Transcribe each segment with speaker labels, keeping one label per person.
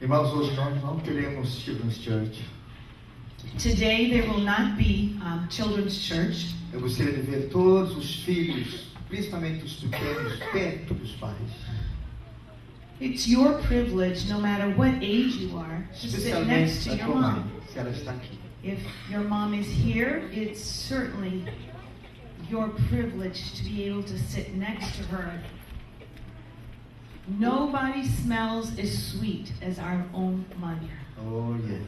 Speaker 1: Irmãos, hoje nós não teremos Children's Church.
Speaker 2: Today there will not be children's church.
Speaker 1: Eu gostaria de ver todos os filhos, principalmente os pequenos, perto dos pais.
Speaker 2: It's your privilege, no matter what age you are, to sit next
Speaker 1: Especialmente
Speaker 2: to
Speaker 1: a
Speaker 2: your
Speaker 1: tua mãe,
Speaker 2: mom.
Speaker 1: se ela está aqui.
Speaker 2: If your mom is here, it's certainly your privilege to be able to sit next to her. Nobody smells as sweet as our own mother.
Speaker 1: Oh, yes.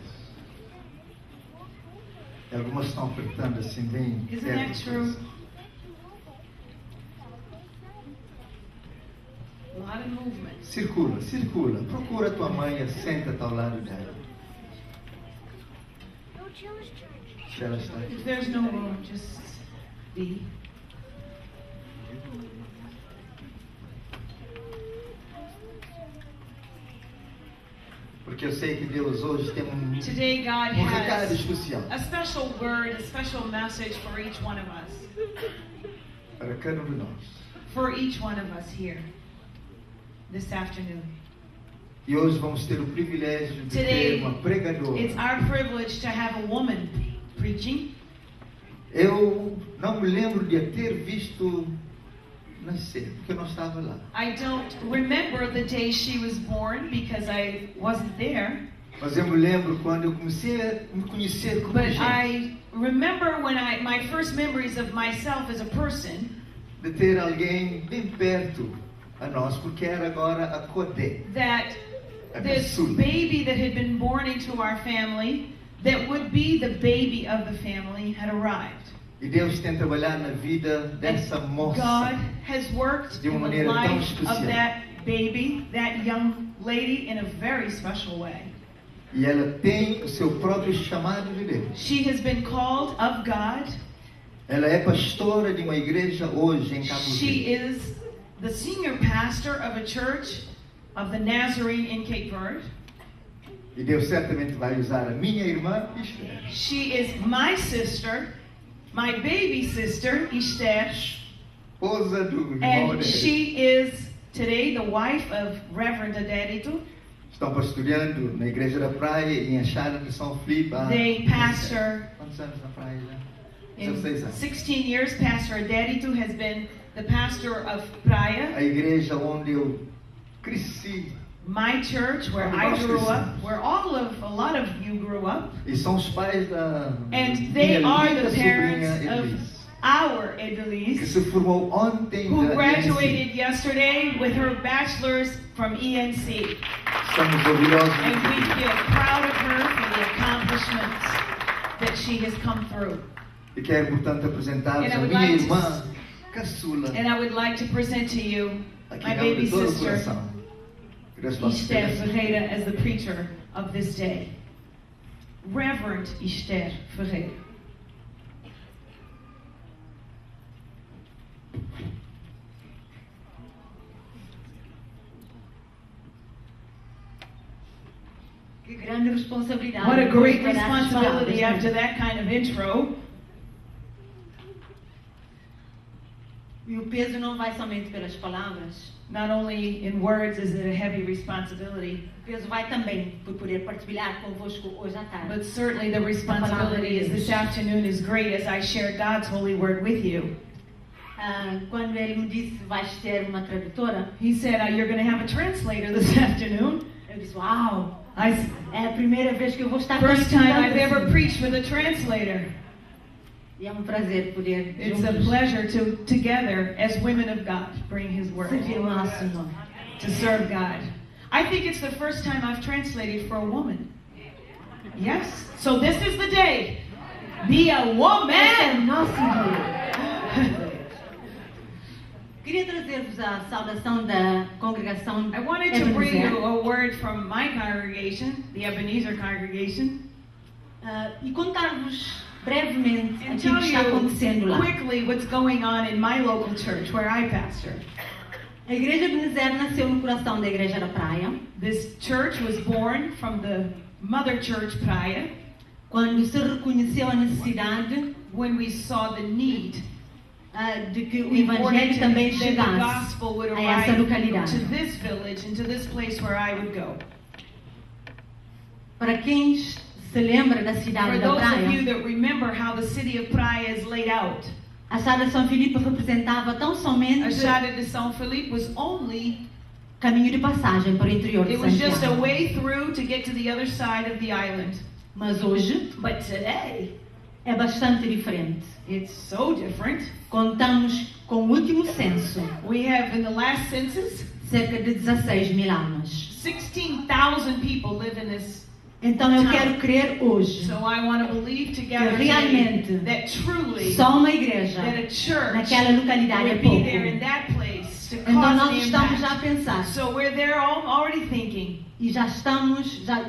Speaker 1: E algumas estão apertando assim bem
Speaker 2: Isn't
Speaker 1: perto.
Speaker 2: that true? A lot of movement.
Speaker 1: Circula, circula. Procura tua mãe, senta-te ao lado dela. Se ela está aqui.
Speaker 2: If there's no room, just be.
Speaker 1: Porque eu sei que Deus hoje tem
Speaker 2: Today God
Speaker 1: recado
Speaker 2: has
Speaker 1: especial
Speaker 2: a special word, a special message for each one of us.
Speaker 1: para cada um de nós.
Speaker 2: For each one of us here this afternoon.
Speaker 1: E hoje vamos ter o privilégio de
Speaker 2: Today,
Speaker 1: ter uma pregadora.
Speaker 2: it's our privilege to have a woman preaching.
Speaker 1: Eu não me lembro de a ter visto nascer, porque eu não estava lá.
Speaker 2: I don't remember the day she was born because I wasn't there.
Speaker 1: Mas eu me lembro quando eu comecei a me conhecer como
Speaker 2: But
Speaker 1: gente,
Speaker 2: I remember when my first memories of myself as a person,
Speaker 1: de ter alguém bem perto a nós, porque era agora a Codé,
Speaker 2: that
Speaker 1: a
Speaker 2: this
Speaker 1: caçula.
Speaker 2: baby that had been born into our family, that would be the baby of the family, had arrived.
Speaker 1: E Deus tem trabalhado na vida dessa moça
Speaker 2: God has worked
Speaker 1: de
Speaker 2: in
Speaker 1: uma
Speaker 2: the
Speaker 1: maneira tão
Speaker 2: life of
Speaker 1: especial.
Speaker 2: that baby, that young lady, in a very special way.
Speaker 1: E ela tem o seu próprio chamado de Deus.
Speaker 2: She has been called of God.
Speaker 1: Ela é pastora de uma igreja hoje em Cabo
Speaker 2: She
Speaker 1: Verde.
Speaker 2: is the senior pastor of a church of the Nazarene in Cape Verde.
Speaker 1: E Deus certamente vai usar a minha irmã Esther,
Speaker 2: She is my sister, my baby sister, Esther,
Speaker 1: esposa do irmão
Speaker 2: and
Speaker 1: dele.
Speaker 2: she is today the wife of Reverend Adérito.
Speaker 1: Estão pastoreando na igreja da praia em Achara de São Felipe.
Speaker 2: They pastor
Speaker 1: Quantos anos na praia já?
Speaker 2: in
Speaker 1: 16 anos.
Speaker 2: 16 years. Pastor Adérito has been the pastor of Praia,
Speaker 1: A igreja onde eu cresci.
Speaker 2: my church where I grew up, where a lot of you grew up.
Speaker 1: E são os pais da
Speaker 2: And they
Speaker 1: minha
Speaker 2: are
Speaker 1: linda
Speaker 2: the
Speaker 1: sobrinha
Speaker 2: parents of
Speaker 1: Elis,
Speaker 2: our
Speaker 1: que
Speaker 2: Edelise,
Speaker 1: se formou ontem
Speaker 2: who
Speaker 1: da
Speaker 2: graduated yesterday with her bachelor's from ENC.
Speaker 1: Estamos orgulhosos
Speaker 2: And we
Speaker 1: de
Speaker 2: feel proud of her for the accomplishments that she has come through.
Speaker 1: E quero, portanto, apresentar-vos
Speaker 2: And I
Speaker 1: a
Speaker 2: would
Speaker 1: minha
Speaker 2: like to-
Speaker 1: irmã caçula,
Speaker 2: And I would like to present to you
Speaker 1: aqui
Speaker 2: my
Speaker 1: em nome
Speaker 2: baby
Speaker 1: de todo o
Speaker 2: sister,
Speaker 1: coração. Graças a
Speaker 2: Esther
Speaker 1: Deus.
Speaker 2: Ferreira, as the preacher of this day. Reverend Esther Ferreira.
Speaker 3: Que grande responsabilidade.
Speaker 2: What a great
Speaker 3: Depois para as
Speaker 2: responsibility
Speaker 3: palavras,
Speaker 2: after
Speaker 3: né?
Speaker 2: that kind of intro.
Speaker 3: E o peso não vai somente pelas palavras.
Speaker 2: Not only in words is it a heavy responsibility,
Speaker 3: O peso vai também por poder partilhar convosco hoje à tarde.
Speaker 2: but certainly the responsibility is this afternoon is great as I share God's holy word with you.
Speaker 3: Quando ele me disse vais ter uma tradutora,
Speaker 2: He said, you're going to have a translator this afternoon.
Speaker 3: eu disse, uau,
Speaker 2: I,
Speaker 3: é a primeira vez que eu vou estar
Speaker 2: first time I've
Speaker 3: participando
Speaker 2: ever
Speaker 3: assim.
Speaker 2: preached with a translator.
Speaker 3: E é um prazer poder
Speaker 2: It's a
Speaker 3: juntos
Speaker 2: pleasure to, together, as women of God, bring His word
Speaker 3: servir o nosso Senhor.
Speaker 2: to serve God. I think it's the first time I've translated for a woman. Yes? So this is the day. Be a
Speaker 3: É o
Speaker 2: woman!
Speaker 3: nosso dia. Queria trazer-vos a saudação da congregação
Speaker 2: I wanted to bring you
Speaker 3: Ebenezer,
Speaker 2: a word from my congregation, the Ebenezer congregation,
Speaker 3: e contar-vos brevemente
Speaker 2: and
Speaker 3: aquilo
Speaker 2: tell
Speaker 3: que está acontecendo
Speaker 2: you
Speaker 3: lá.
Speaker 2: quickly what's going on in my local church where I pastor.
Speaker 3: A igreja Ebenezer nasceu no coração da igreja da praia,
Speaker 2: This church was born from the mother church Praia
Speaker 3: quando se reconheceu a necessidade
Speaker 2: when we saw the need.
Speaker 3: de que o
Speaker 2: We wanted
Speaker 3: evangelho também
Speaker 2: that the
Speaker 3: chegasse
Speaker 2: gospel would
Speaker 3: a essa
Speaker 2: arrive
Speaker 3: localidade.
Speaker 2: to this village and to this place where I would go.
Speaker 3: Para quem se lembra da
Speaker 2: For
Speaker 3: cidade da
Speaker 2: those of you
Speaker 3: praia,
Speaker 2: that remember how the city of Praia is laid out,
Speaker 3: a cidade de São Filipe representava tão
Speaker 2: a
Speaker 3: somente
Speaker 2: Chata de São Felipe was only,
Speaker 3: caminho de passagem para o interior de
Speaker 2: it was just a
Speaker 3: Santiago.
Speaker 2: way through to get to the other side of the island.
Speaker 3: Mas hoje
Speaker 2: But today,
Speaker 3: é bastante diferente.
Speaker 2: it's so different.
Speaker 3: Contamos com o último censo,
Speaker 2: We have, in the last census,
Speaker 3: cerca de 16 mil almas.
Speaker 2: 16,000 people live in this.
Speaker 3: Então eu quero crer hoje,
Speaker 2: So I want to believe together
Speaker 3: realmente
Speaker 2: today that truly,
Speaker 3: só uma igreja
Speaker 2: that a church
Speaker 3: naquela localidade é
Speaker 2: would be there in
Speaker 3: pouco.
Speaker 2: that place to
Speaker 3: Então
Speaker 2: cause
Speaker 3: nós
Speaker 2: an
Speaker 3: estamos já a
Speaker 2: impact.
Speaker 3: pensar
Speaker 2: So we're there already thinking,
Speaker 3: e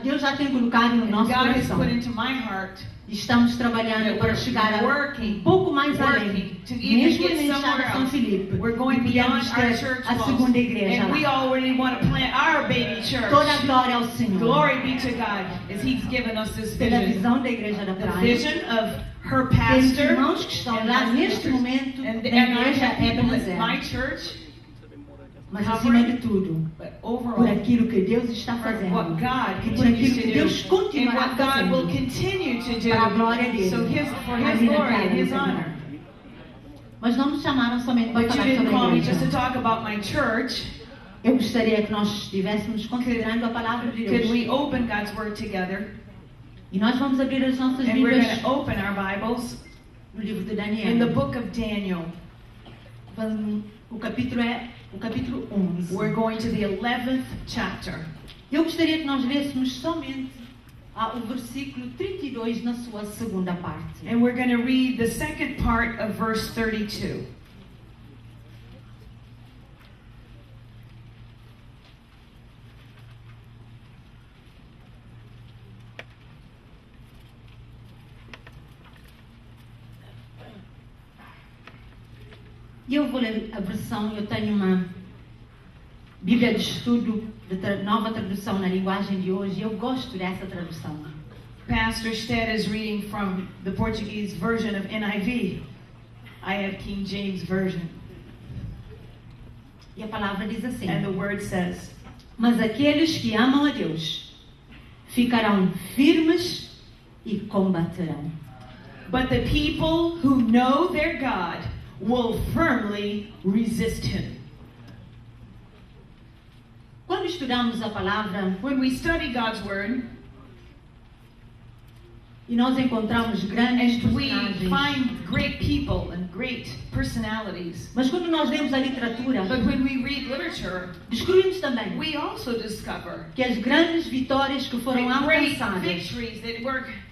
Speaker 3: Deus já tem colocado no
Speaker 2: and
Speaker 3: nosso
Speaker 2: God has
Speaker 3: coração.
Speaker 2: put into my heart
Speaker 3: Estamos trabalhando
Speaker 2: that
Speaker 3: para
Speaker 2: we're
Speaker 3: chegar a
Speaker 2: working,
Speaker 3: pouco mais além,
Speaker 2: working to even
Speaker 3: mesmo
Speaker 2: get
Speaker 3: em
Speaker 2: somewhere
Speaker 3: Enxada São
Speaker 2: else.
Speaker 3: Filipe.
Speaker 2: We're going
Speaker 3: E
Speaker 2: beyond
Speaker 3: podemos
Speaker 2: our
Speaker 3: ter
Speaker 2: church
Speaker 3: a segunda
Speaker 2: walls,
Speaker 3: igreja
Speaker 2: and we
Speaker 3: lá.
Speaker 2: already want to plant our baby church.
Speaker 3: Toda a glória ao Senhor.
Speaker 2: Glory be to God as He's given us this
Speaker 3: Pela
Speaker 2: vision.
Speaker 3: visão da igreja da
Speaker 2: The
Speaker 3: praia.
Speaker 2: vision of her
Speaker 3: Pelos
Speaker 2: pastor
Speaker 3: irmãos que estão
Speaker 2: and
Speaker 3: lá
Speaker 2: us
Speaker 3: neste
Speaker 2: pastors.
Speaker 3: momento na
Speaker 2: And I
Speaker 3: igreja
Speaker 2: have people at
Speaker 3: Ebenezer.
Speaker 2: my church,
Speaker 3: Mas acima de tudo,
Speaker 2: but
Speaker 3: por
Speaker 2: overall,
Speaker 3: aquilo que Deus está
Speaker 2: for
Speaker 3: fazendo.
Speaker 2: what God
Speaker 3: E por
Speaker 2: continues
Speaker 3: aquilo que
Speaker 2: to
Speaker 3: Deus
Speaker 2: do, and
Speaker 3: continuará
Speaker 2: what God will
Speaker 3: fazendo.
Speaker 2: continue to do,
Speaker 3: Para a glória dele.
Speaker 2: so for His
Speaker 3: Ali
Speaker 2: glory
Speaker 3: naquela
Speaker 2: and His
Speaker 3: localidade.
Speaker 2: honor.
Speaker 3: Mas não me chamaram somente para
Speaker 2: But you
Speaker 3: falar
Speaker 2: didn't
Speaker 3: sobre
Speaker 2: call
Speaker 3: a
Speaker 2: me just to
Speaker 3: igreja.
Speaker 2: talk about my church.
Speaker 3: Eu gostaria que nós estivéssemos considerando a palavra de
Speaker 2: Could
Speaker 3: Deus.
Speaker 2: we open God's Word together?
Speaker 3: E nós vamos abrir as nossas
Speaker 2: And we're going
Speaker 3: Bíblias
Speaker 2: to open our Bibles
Speaker 3: no livro de
Speaker 2: in the
Speaker 3: Daniel.
Speaker 2: book of Daniel.
Speaker 3: O capítulo é o capítulo 11.
Speaker 2: We're going to the 11th chapter.
Speaker 3: Eu gostaria que nós lêssemos somente o versículo 32 na sua segunda parte.
Speaker 2: And we're going to read the second part of verse 32.
Speaker 3: E eu vou ler a versão, eu tenho uma Bíblia de estudo, nova tradução na linguagem de hoje, e eu gosto dessa tradução.
Speaker 2: Pastor Stead is reading from the Portuguese version of NIV. I have King James Version.
Speaker 3: E a palavra diz assim:
Speaker 2: And the word says,
Speaker 3: Mas aqueles que amam a Deus ficarão firmes e combaterão.
Speaker 2: but the people who know their God will firmly resist Him.
Speaker 3: Quando estudamos a palavra
Speaker 2: When we study God's Word,
Speaker 3: e nós encontramos grandes
Speaker 2: and we
Speaker 3: personagens,
Speaker 2: find great people and great personalities,
Speaker 3: mas quando nós lemos a literatura,
Speaker 2: but when we read literature,
Speaker 3: descobrimos também
Speaker 2: we also discover
Speaker 3: que as grandes vitórias que foram
Speaker 2: the great
Speaker 3: alcançadas
Speaker 2: victories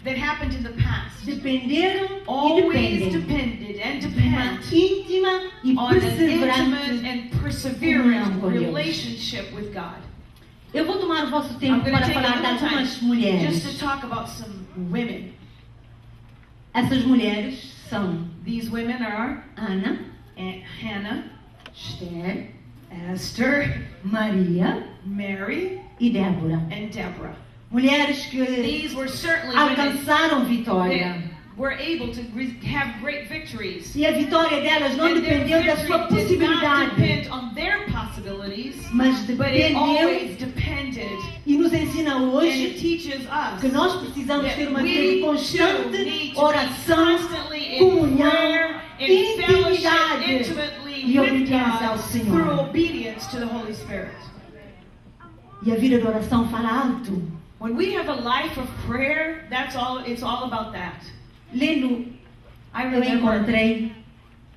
Speaker 2: that happened in the past
Speaker 3: dependeram e
Speaker 2: always
Speaker 3: dependem
Speaker 2: depended and
Speaker 3: de uma
Speaker 2: depend
Speaker 3: íntima e
Speaker 2: on an intimate
Speaker 3: perseverante.
Speaker 2: and perseverant
Speaker 3: comunhão com Deus.
Speaker 2: relationship with God.
Speaker 3: Eu vou tomar o vosso
Speaker 2: I'm
Speaker 3: tempo
Speaker 2: going to
Speaker 3: para
Speaker 2: take a
Speaker 3: falar de
Speaker 2: little
Speaker 3: algumas
Speaker 2: time
Speaker 3: mulheres.
Speaker 2: just to talk about some women.
Speaker 3: Essas mulheres são
Speaker 2: These women are
Speaker 3: Ana,
Speaker 2: Hannah,
Speaker 3: Esther,
Speaker 2: Esther,
Speaker 3: Maria
Speaker 2: Mary,
Speaker 3: e Débora.
Speaker 2: and Deborah.
Speaker 3: Mulheres que
Speaker 2: These were certainly women
Speaker 3: alcançaram vitória.
Speaker 2: that were able to have great victories.
Speaker 3: E a vitória delas não
Speaker 2: And their
Speaker 3: dependeu da sua
Speaker 2: victory did not
Speaker 3: possibilidade,
Speaker 2: depend on their possibilities,
Speaker 3: mas
Speaker 2: but it
Speaker 3: dependeu
Speaker 2: always depended,
Speaker 3: e nos ensina
Speaker 2: and it
Speaker 3: hoje
Speaker 2: teaches us
Speaker 3: que nós precisamos ter
Speaker 2: that
Speaker 3: uma vida
Speaker 2: we
Speaker 3: de
Speaker 2: too
Speaker 3: constante
Speaker 2: need to be
Speaker 3: oração,
Speaker 2: constantly in
Speaker 3: comunhão,
Speaker 2: prayer, in fellowship,
Speaker 3: intimidade
Speaker 2: intimately
Speaker 3: e
Speaker 2: with
Speaker 3: obediência ao
Speaker 2: God
Speaker 3: Senhor.
Speaker 2: through obedience to the Holy Spirit.
Speaker 3: E a vida de oração fala alto.
Speaker 2: When we have a life of prayer, it's all about that.
Speaker 3: Lendo,
Speaker 2: I
Speaker 3: eu
Speaker 2: remember
Speaker 3: encontrei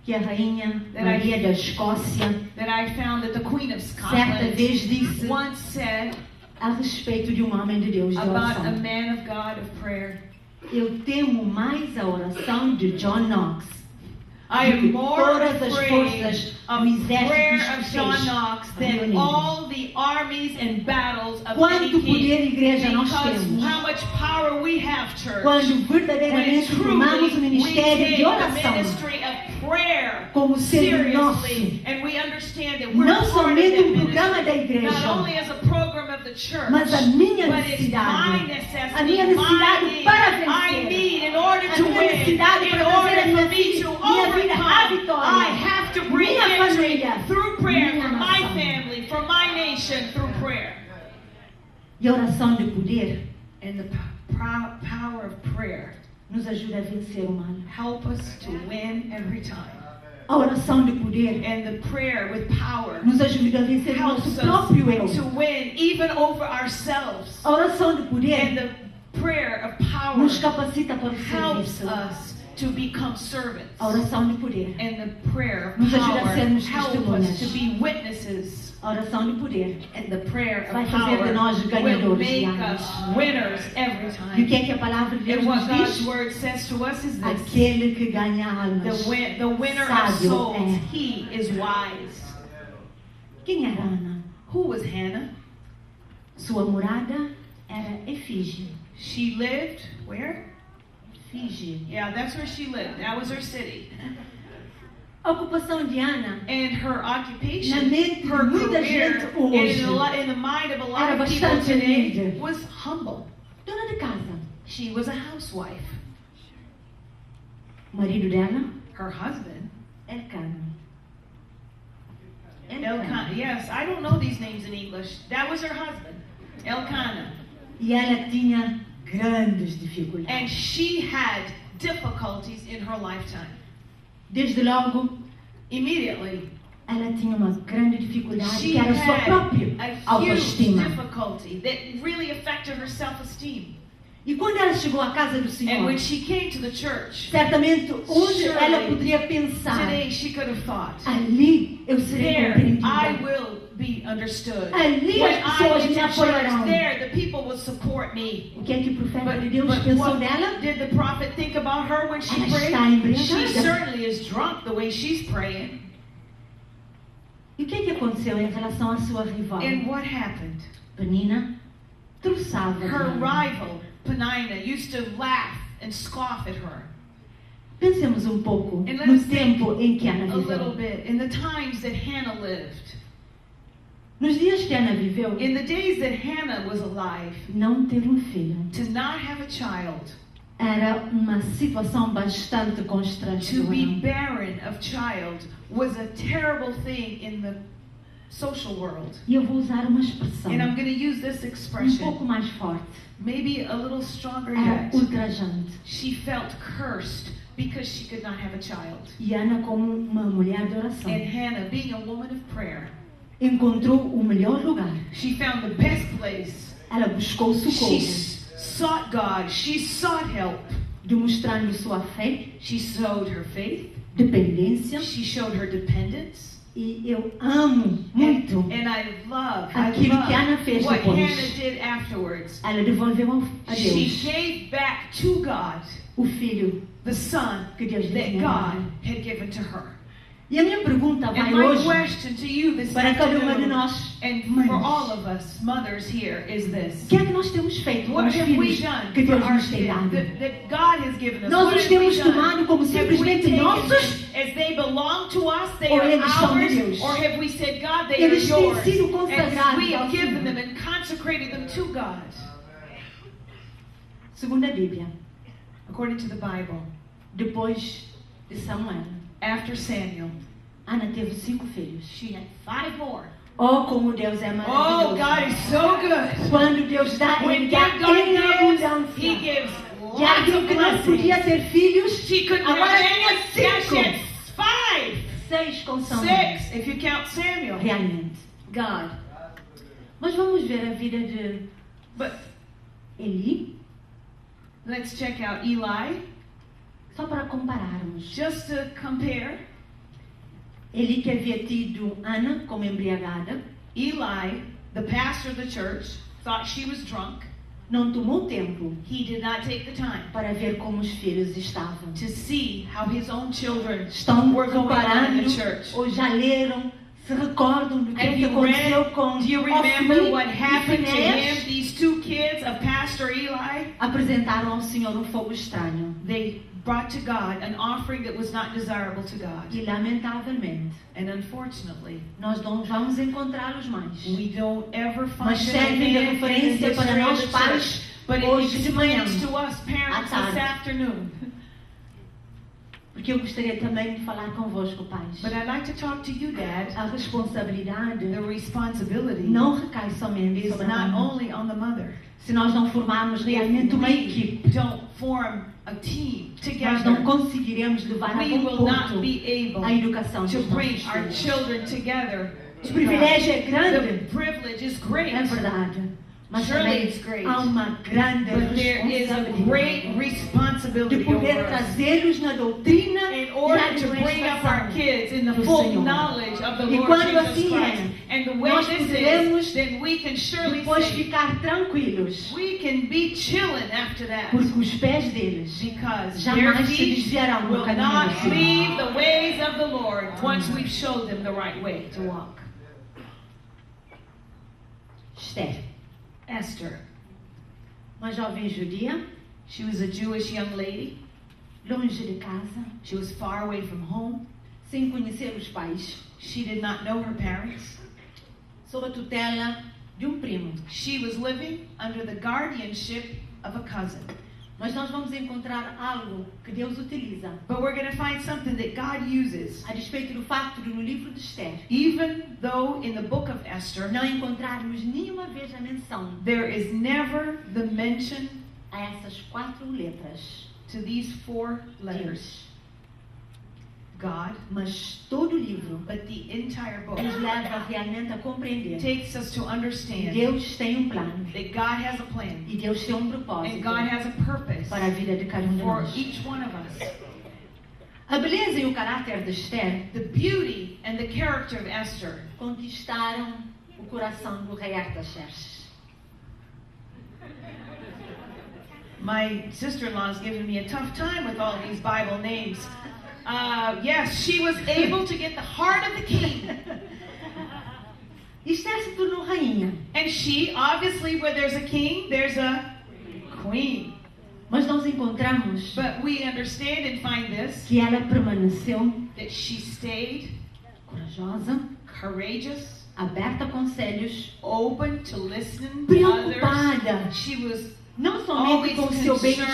Speaker 3: que a rainha Maria da Escócia
Speaker 2: that I found that the Queen of
Speaker 3: certa
Speaker 2: Scotland
Speaker 3: vez disse
Speaker 2: once said
Speaker 3: a respeito de um homem de Deus de
Speaker 2: about a
Speaker 3: oração:
Speaker 2: man of God of prayer,
Speaker 3: eu temo mais a oração de John Knox
Speaker 2: I
Speaker 3: do que
Speaker 2: am more
Speaker 3: todas as
Speaker 2: afraid
Speaker 3: forças
Speaker 2: of
Speaker 3: do
Speaker 2: prayer
Speaker 3: exército
Speaker 2: of
Speaker 3: que
Speaker 2: John
Speaker 3: fez
Speaker 2: Knox than
Speaker 3: reunido.
Speaker 2: all the armies and battles of
Speaker 3: Quanto
Speaker 2: any
Speaker 3: poder,
Speaker 2: king.
Speaker 3: igreja, nós
Speaker 2: Because
Speaker 3: temos
Speaker 2: how much power we have, church.
Speaker 3: quando
Speaker 2: When
Speaker 3: verdadeiramente tomamos o
Speaker 2: truly we
Speaker 3: ministério
Speaker 2: take
Speaker 3: de
Speaker 2: the
Speaker 3: oração
Speaker 2: ministry of prayer
Speaker 3: como sendo nosso.
Speaker 2: seriously, and we understand that we're
Speaker 3: Não
Speaker 2: part of
Speaker 3: somente
Speaker 2: that
Speaker 3: programa da
Speaker 2: ministry,
Speaker 3: igreja,
Speaker 2: not only as a program of the church,
Speaker 3: mas a minha
Speaker 2: but it's
Speaker 3: necessidade,
Speaker 2: my necessity,
Speaker 3: a minha necessidade
Speaker 2: my need,
Speaker 3: para
Speaker 2: I
Speaker 3: vencer,
Speaker 2: need in order
Speaker 3: a
Speaker 2: to
Speaker 3: minha
Speaker 2: win,
Speaker 3: necessidade
Speaker 2: in
Speaker 3: para trazer a
Speaker 2: order
Speaker 3: minha
Speaker 2: for me to
Speaker 3: minha vida à
Speaker 2: overcome.
Speaker 3: vitória,
Speaker 2: I have to bring
Speaker 3: minha
Speaker 2: victory
Speaker 3: família,
Speaker 2: through prayer
Speaker 3: minha
Speaker 2: for my
Speaker 3: nação.
Speaker 2: family, for my nation, through prayer.
Speaker 3: E a oração de poder
Speaker 2: And the power of prayer
Speaker 3: nos ajuda a vencer o mal.
Speaker 2: help us to win every time.
Speaker 3: A oração de poder
Speaker 2: And the prayer with power
Speaker 3: nos ajuda a vencer o
Speaker 2: helps
Speaker 3: nosso
Speaker 2: us
Speaker 3: próprio eu.
Speaker 2: to win even over ourselves.
Speaker 3: A oração de
Speaker 2: And
Speaker 3: poder
Speaker 2: the prayer of power
Speaker 3: nos capacita para o
Speaker 2: helps
Speaker 3: serviço.
Speaker 2: us to become servants.
Speaker 3: A oração de poder,
Speaker 2: And the prayer of
Speaker 3: nos ajuda a
Speaker 2: power
Speaker 3: sermos
Speaker 2: helps us
Speaker 3: testemunhas.
Speaker 2: to be witnesses.
Speaker 3: a oração de poder,
Speaker 2: And the prayer
Speaker 3: vai
Speaker 2: of
Speaker 3: fazer de nós
Speaker 2: power will
Speaker 3: ganhadores
Speaker 2: make
Speaker 3: diários.
Speaker 2: us winners every
Speaker 3: E o
Speaker 2: time.
Speaker 3: que é que a palavra de Deus
Speaker 2: And what
Speaker 3: nos
Speaker 2: God's
Speaker 3: diz?
Speaker 2: word says to us is this.
Speaker 3: Aquele que ganha almas.
Speaker 2: The winner of
Speaker 3: sábio
Speaker 2: souls,
Speaker 3: é.
Speaker 2: he is wise.
Speaker 3: Quem era Ana?
Speaker 2: Who was Hannah?
Speaker 3: Sua morada era Efígie.
Speaker 2: She lived where?
Speaker 3: Efígie.
Speaker 2: Yeah, that's where she lived. That was her city.
Speaker 3: A ocupação de Ana
Speaker 2: And her
Speaker 3: Na
Speaker 2: occupation,
Speaker 3: mente de
Speaker 2: her
Speaker 3: muita
Speaker 2: career,
Speaker 3: gente hoje
Speaker 2: in the mind of a lot
Speaker 3: era
Speaker 2: of people
Speaker 3: bastante
Speaker 2: today,
Speaker 3: humilde.
Speaker 2: was humble.
Speaker 3: dona de casa.
Speaker 2: She was a housewife.
Speaker 3: O marido dela,
Speaker 2: Her husband,
Speaker 3: Elcana.
Speaker 2: Elkanah. Yes, I don't know these names in English. That was her husband, Elkanah.
Speaker 3: E ela tinha grandes
Speaker 2: And
Speaker 3: dificuldades.
Speaker 2: she had difficulties in her lifetime.
Speaker 3: Desde logo,
Speaker 2: Immediately,
Speaker 3: ela tinha uma grande dificuldade
Speaker 2: she
Speaker 3: que era a sua
Speaker 2: had
Speaker 3: própria
Speaker 2: a huge
Speaker 3: autoestima.
Speaker 2: difficulty that really affected her self-esteem.
Speaker 3: E quando ela chegou à casa do
Speaker 2: And
Speaker 3: Senhor,
Speaker 2: when she came to the church,
Speaker 3: certamente hoje
Speaker 2: Surely,
Speaker 3: ela poderia pensar:
Speaker 2: today she could have thought,
Speaker 3: ali eu serei
Speaker 2: there I
Speaker 3: compreendida.
Speaker 2: will be understood.
Speaker 3: Ali
Speaker 2: When
Speaker 3: as
Speaker 2: I
Speaker 3: pessoas
Speaker 2: get
Speaker 3: me
Speaker 2: to church,
Speaker 3: apoiarão.
Speaker 2: there the people will support me.
Speaker 3: O que é que o profeta de Deus
Speaker 2: But
Speaker 3: pensou
Speaker 2: what
Speaker 3: dela?
Speaker 2: did the prophet think about her when she
Speaker 3: Ela
Speaker 2: prayed?
Speaker 3: está embriagada.
Speaker 2: She certainly is drunk the way she's praying.
Speaker 3: E o que é que aconteceu em relação à sua rival?
Speaker 2: And what happened?
Speaker 3: Penina troçava
Speaker 2: Her
Speaker 3: dela.
Speaker 2: rival, Penina, used to laugh and scoff at her.
Speaker 3: Pensemos um pouco
Speaker 2: And let
Speaker 3: no
Speaker 2: us think
Speaker 3: tempo em que Ana
Speaker 2: A little
Speaker 3: viveu.
Speaker 2: bit. In the times that Hannah lived.
Speaker 3: Nos dias que Ana viveu,
Speaker 2: In the days that Hannah was alive,
Speaker 3: não ter um filho
Speaker 2: to not have a child,
Speaker 3: era uma situação bastante
Speaker 2: to be
Speaker 3: constrangedora.
Speaker 2: barren of child, was a terrible thing in the social world.
Speaker 3: E eu vou usar uma expressão
Speaker 2: And I'm going to use this
Speaker 3: um
Speaker 2: expression,
Speaker 3: pouco mais forte.
Speaker 2: maybe a little stronger
Speaker 3: Era
Speaker 2: yet.
Speaker 3: ultrajante.
Speaker 2: She felt cursed because she could not have a child.
Speaker 3: E Ana, como uma mulher de oração,
Speaker 2: And Hannah, being a woman of prayer,
Speaker 3: encontrou o melhor lugar.
Speaker 2: she found the best place.
Speaker 3: Ela buscou
Speaker 2: She
Speaker 3: socorro,
Speaker 2: sought God. She sought help.
Speaker 3: demonstrando sua fé,
Speaker 2: She showed her faith.
Speaker 3: dependência.
Speaker 2: She showed her dependence.
Speaker 3: E eu amo muito.
Speaker 2: And I love
Speaker 3: Aquilo que Ana fez
Speaker 2: what
Speaker 3: depois.
Speaker 2: Hannah did afterwards.
Speaker 3: Ela devolveu a
Speaker 2: She
Speaker 3: Deus
Speaker 2: gave back to God
Speaker 3: o filho
Speaker 2: the son
Speaker 3: que Deus lhe
Speaker 2: that
Speaker 3: tinha
Speaker 2: God
Speaker 3: dado.
Speaker 2: had given to her.
Speaker 3: E a minha pergunta vai
Speaker 2: And my
Speaker 3: hoje
Speaker 2: question to you this
Speaker 3: para cada uma de
Speaker 2: afternoon,
Speaker 3: nós,
Speaker 2: and
Speaker 3: mães.
Speaker 2: for all of us mothers here, is
Speaker 3: O
Speaker 2: this.
Speaker 3: que é que nós temos feito com
Speaker 2: What
Speaker 3: os
Speaker 2: have we
Speaker 3: filhos
Speaker 2: done
Speaker 3: que
Speaker 2: for
Speaker 3: Deus
Speaker 2: our
Speaker 3: nos tem
Speaker 2: kids
Speaker 3: dado?
Speaker 2: that God has given us?
Speaker 3: Nós
Speaker 2: What
Speaker 3: os
Speaker 2: have we
Speaker 3: temos
Speaker 2: done?
Speaker 3: tomado como
Speaker 2: Have we
Speaker 3: simplesmente
Speaker 2: taken
Speaker 3: nossos?
Speaker 2: them as they belong to us, they
Speaker 3: Ou
Speaker 2: are
Speaker 3: eles são de
Speaker 2: ours,
Speaker 3: Deus?
Speaker 2: or have we said, God, they
Speaker 3: Eles
Speaker 2: are
Speaker 3: têm
Speaker 2: yours,
Speaker 3: sido
Speaker 2: and
Speaker 3: consagrados
Speaker 2: we
Speaker 3: ao
Speaker 2: have given
Speaker 3: Senhor.
Speaker 2: them and consecrated them to God?
Speaker 3: Segundo a Bíblia,
Speaker 2: According to the Bible,
Speaker 3: depois de Samuel,
Speaker 2: after Samuel,
Speaker 3: Ana teve 5 filhos.
Speaker 2: she had 5 more.
Speaker 3: Oh, como Deus é
Speaker 2: Oh,
Speaker 3: maravilhoso.
Speaker 2: God is so good.
Speaker 3: Quando Deus dá,
Speaker 2: When
Speaker 3: Ele dá
Speaker 2: God
Speaker 3: em
Speaker 2: gives, He
Speaker 3: abundância.
Speaker 2: gives
Speaker 3: Já
Speaker 2: lots
Speaker 3: viu
Speaker 2: of
Speaker 3: que não podia
Speaker 2: blessings.
Speaker 3: ter filhos?
Speaker 2: She couldn't
Speaker 3: Agora
Speaker 2: have
Speaker 3: tinha
Speaker 2: any. Now she
Speaker 3: 5.
Speaker 2: had 5.
Speaker 3: 6 com Samuel.
Speaker 2: 6, if you count Samuel.
Speaker 3: Realmente.
Speaker 2: God.
Speaker 3: Mas vamos ver a vida de
Speaker 2: But
Speaker 3: Eli,
Speaker 2: let's check out Eli,
Speaker 3: só para compararmos.
Speaker 2: just to compare.
Speaker 3: Eli que havia tido Ana como embriagada,
Speaker 2: Eli, the pastor of the church, thought she was drunk.
Speaker 3: não tomou tempo
Speaker 2: He did not take the time
Speaker 3: para ver como os filhos estavam.
Speaker 2: to see how his own children
Speaker 3: Estão
Speaker 2: were going on in
Speaker 3: comparando
Speaker 2: the church.
Speaker 3: ou já leram, se recordam do que,
Speaker 2: Have
Speaker 3: que
Speaker 2: you
Speaker 3: aconteceu
Speaker 2: read,
Speaker 3: com
Speaker 2: do you remember
Speaker 3: Ofni
Speaker 2: what
Speaker 3: e
Speaker 2: happened to
Speaker 3: Finéias?
Speaker 2: him? These 2 kids of Pastor Eli,
Speaker 3: Apresentaram ao Senhor um fogo estranho.
Speaker 2: they brought to God an offering that was not desirable to God.
Speaker 3: E lamentavelmente,
Speaker 2: And unfortunately,
Speaker 3: nós não vamos encontrá-los mais.
Speaker 2: we don't ever find
Speaker 3: Mas
Speaker 2: them
Speaker 3: servem de
Speaker 2: again in the
Speaker 3: referência para
Speaker 2: history of
Speaker 3: nós
Speaker 2: the
Speaker 3: pais
Speaker 2: church. But it
Speaker 3: hoje de manhã,
Speaker 2: explains to us parents
Speaker 3: à tarde.
Speaker 2: this afternoon.
Speaker 3: Porque que eu gostaria também de falar convosco, pais.
Speaker 2: But I'd like to talk to you, Dad.
Speaker 3: A responsabilidade
Speaker 2: The responsibility
Speaker 3: não recai somente
Speaker 2: is
Speaker 3: sobre a
Speaker 2: not
Speaker 3: mãe.
Speaker 2: only on the mother.
Speaker 3: Se nós não formarmos realmente uma equipe,
Speaker 2: We don't form a team
Speaker 3: nós não
Speaker 2: together,
Speaker 3: conseguiremos levar a
Speaker 2: we
Speaker 3: bom
Speaker 2: will not
Speaker 3: ponto
Speaker 2: be
Speaker 3: a
Speaker 2: able
Speaker 3: educação
Speaker 2: to
Speaker 3: dos
Speaker 2: bring
Speaker 3: nossos
Speaker 2: our
Speaker 3: filhos.
Speaker 2: children together.
Speaker 3: O privilégio é
Speaker 2: The
Speaker 3: grande,
Speaker 2: privilege is great,
Speaker 3: é verdade. Mas
Speaker 2: Surely
Speaker 3: também
Speaker 2: it's great.
Speaker 3: há uma grande
Speaker 2: but there is a great
Speaker 3: responsabilidade de
Speaker 2: responsibility
Speaker 3: poder
Speaker 2: over us.
Speaker 3: trazê-los na doutrina
Speaker 2: In
Speaker 3: e
Speaker 2: order to bring up our
Speaker 3: administração.
Speaker 2: kids in the
Speaker 3: do
Speaker 2: full
Speaker 3: Senhor.
Speaker 2: knowledge of the
Speaker 3: E
Speaker 2: Lord
Speaker 3: quando
Speaker 2: Jesus
Speaker 3: assim
Speaker 2: Christ.
Speaker 3: é,
Speaker 2: And the way
Speaker 3: nós
Speaker 2: this
Speaker 3: poderemos
Speaker 2: is, then we can surely
Speaker 3: depois
Speaker 2: say,
Speaker 3: ficar tranquilos,
Speaker 2: we can be chilling after that.
Speaker 3: porque os pés deles
Speaker 2: Because
Speaker 3: jamais
Speaker 2: their
Speaker 3: se
Speaker 2: feet
Speaker 3: desviarão do
Speaker 2: will
Speaker 3: caminho
Speaker 2: not
Speaker 3: do Senhor.
Speaker 2: leave the ways of the Lord once we've showed them the right way to walk.
Speaker 3: Esther,
Speaker 2: Esther,
Speaker 3: uma jovem judia,
Speaker 2: she was a Jewish young lady.
Speaker 3: longe de casa,
Speaker 2: She was far away from home.
Speaker 3: sem conhecer os pais,
Speaker 2: She did not know her parents.
Speaker 3: sob a tutela de primo.
Speaker 2: She was living under the guardianship of a cousin.
Speaker 3: Mas nós vamos encontrar algo que Deus utiliza,
Speaker 2: But we're going to find something that God uses.
Speaker 3: a despeito do facto de no livro de Esther
Speaker 2: Even though in the book of Esther,
Speaker 3: não encontrarmos nenhuma vez a menção
Speaker 2: there is never the mention
Speaker 3: a essas 4 letras
Speaker 2: to these 4 letters.
Speaker 3: Deus.
Speaker 2: God,
Speaker 3: Mas todo o livro
Speaker 2: but the entire book
Speaker 3: nos leva realmente a compreender
Speaker 2: takes us to
Speaker 3: que
Speaker 2: understand
Speaker 3: Deus tem plano
Speaker 2: that God has a plan
Speaker 3: e Deus tem
Speaker 2: and
Speaker 3: propósito
Speaker 2: God has a purpose
Speaker 3: para a vida de cada de
Speaker 2: for
Speaker 3: nós.
Speaker 2: each one of us.
Speaker 3: A beleza e o caráter de Esther
Speaker 2: The beauty and the character of Esther
Speaker 3: conquistaram o coração do rei Artaxerxes.
Speaker 2: My sister-in-law is giving me a tough time with all these Bible names. Yes, she was able to get the heart of the king.
Speaker 3: Esther se tornou rainha,
Speaker 2: And she, obviously, where there's a king, there's a queen.
Speaker 3: mas nós encontramos
Speaker 2: But we understand and find this,
Speaker 3: que ela permaneceu
Speaker 2: that she stayed
Speaker 3: corajosa,
Speaker 2: courageous,
Speaker 3: aberta a conselhos,
Speaker 2: open to listening to others.
Speaker 3: preocupada
Speaker 2: She was
Speaker 3: não
Speaker 2: always
Speaker 3: somente com o seu bem-estar,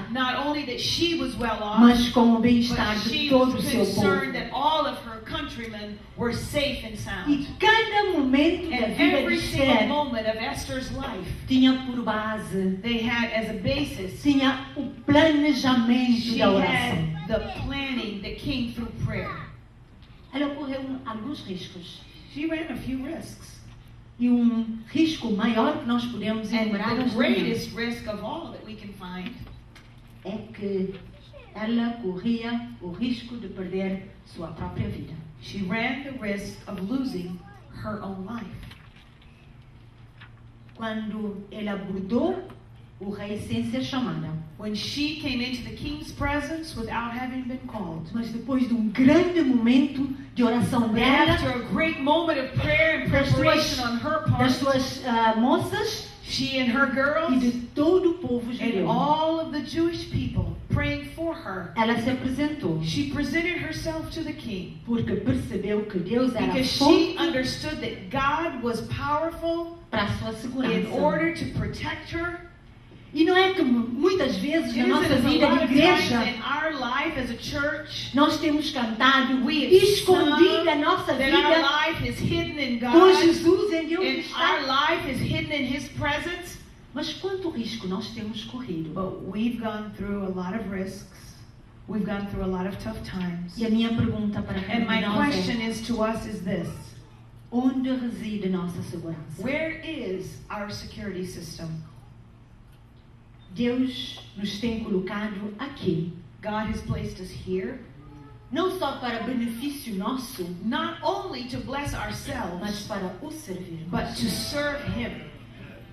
Speaker 2: concerned, not only that she was well off,
Speaker 3: mas com o bem-estar
Speaker 2: but
Speaker 3: de
Speaker 2: she
Speaker 3: todo o
Speaker 2: was
Speaker 3: seu
Speaker 2: concerned
Speaker 3: povo.
Speaker 2: that all of her countrymen were safe and
Speaker 3: E
Speaker 2: sound.
Speaker 3: cada momento da
Speaker 2: And
Speaker 3: vida de
Speaker 2: every single
Speaker 3: Esther
Speaker 2: moment of Esther's life,
Speaker 3: tinha por base,
Speaker 2: they had as a basis,
Speaker 3: tinha o planejamento
Speaker 2: she
Speaker 3: da oração.
Speaker 2: had the planning that came through prayer.
Speaker 3: Ela correu alguns riscos.
Speaker 2: She ran a few risks.
Speaker 3: E risco maior que nós podemos enumerar
Speaker 2: And the
Speaker 3: neste momento
Speaker 2: greatest risk of all that we can find
Speaker 3: é que ela corria o risco de perder sua própria vida.
Speaker 2: she ran the risk of losing her own life.
Speaker 3: Quando ela abordou o rei sem ser chamada.
Speaker 2: When she came into the king's presence without having been called.
Speaker 3: Mas depois de grande momento de oração
Speaker 2: But
Speaker 3: dela,
Speaker 2: after a great moment of prayer and
Speaker 3: das
Speaker 2: preparation
Speaker 3: suas,
Speaker 2: on her
Speaker 3: das
Speaker 2: part,
Speaker 3: suas moças
Speaker 2: she and her
Speaker 3: e
Speaker 2: girls
Speaker 3: de todo o povo
Speaker 2: and
Speaker 3: judeu,
Speaker 2: all of the Jewish people praying for her,
Speaker 3: ela se apresentou
Speaker 2: she presented herself to the king
Speaker 3: porque percebeu que Deus era
Speaker 2: because she
Speaker 3: fonte
Speaker 2: understood that God was powerful
Speaker 3: para a sua
Speaker 2: in
Speaker 3: segurança.
Speaker 2: order to protect her.
Speaker 3: E não é que muitas vezes
Speaker 2: It
Speaker 3: na
Speaker 2: is
Speaker 3: nossa
Speaker 2: that a
Speaker 3: vida
Speaker 2: lot
Speaker 3: de
Speaker 2: of times
Speaker 3: igreja
Speaker 2: in our life as a church,
Speaker 3: nós temos cantado
Speaker 2: we have
Speaker 3: escondida a
Speaker 2: sung
Speaker 3: nossa
Speaker 2: that our
Speaker 3: vida
Speaker 2: life is hidden in
Speaker 3: com
Speaker 2: God,
Speaker 3: Jesus em Deus
Speaker 2: and our
Speaker 3: está.
Speaker 2: life is hidden in His presence.
Speaker 3: Mas quanto risco nós temos corrido?
Speaker 2: But we've gone through a lot of risks. We've gone through a lot of tough times.
Speaker 3: E a minha pergunta para cada
Speaker 2: And
Speaker 3: um
Speaker 2: my
Speaker 3: de nós
Speaker 2: question
Speaker 3: é:
Speaker 2: is to us is this:
Speaker 3: onde reside nossa segurança?
Speaker 2: where is our security system?
Speaker 3: Deus nos tem colocado aqui,
Speaker 2: God has placed us here,
Speaker 3: não só para benefício nosso,
Speaker 2: not only to bless
Speaker 3: mas
Speaker 2: ourselves,
Speaker 3: para o servir.
Speaker 2: but to serve Him.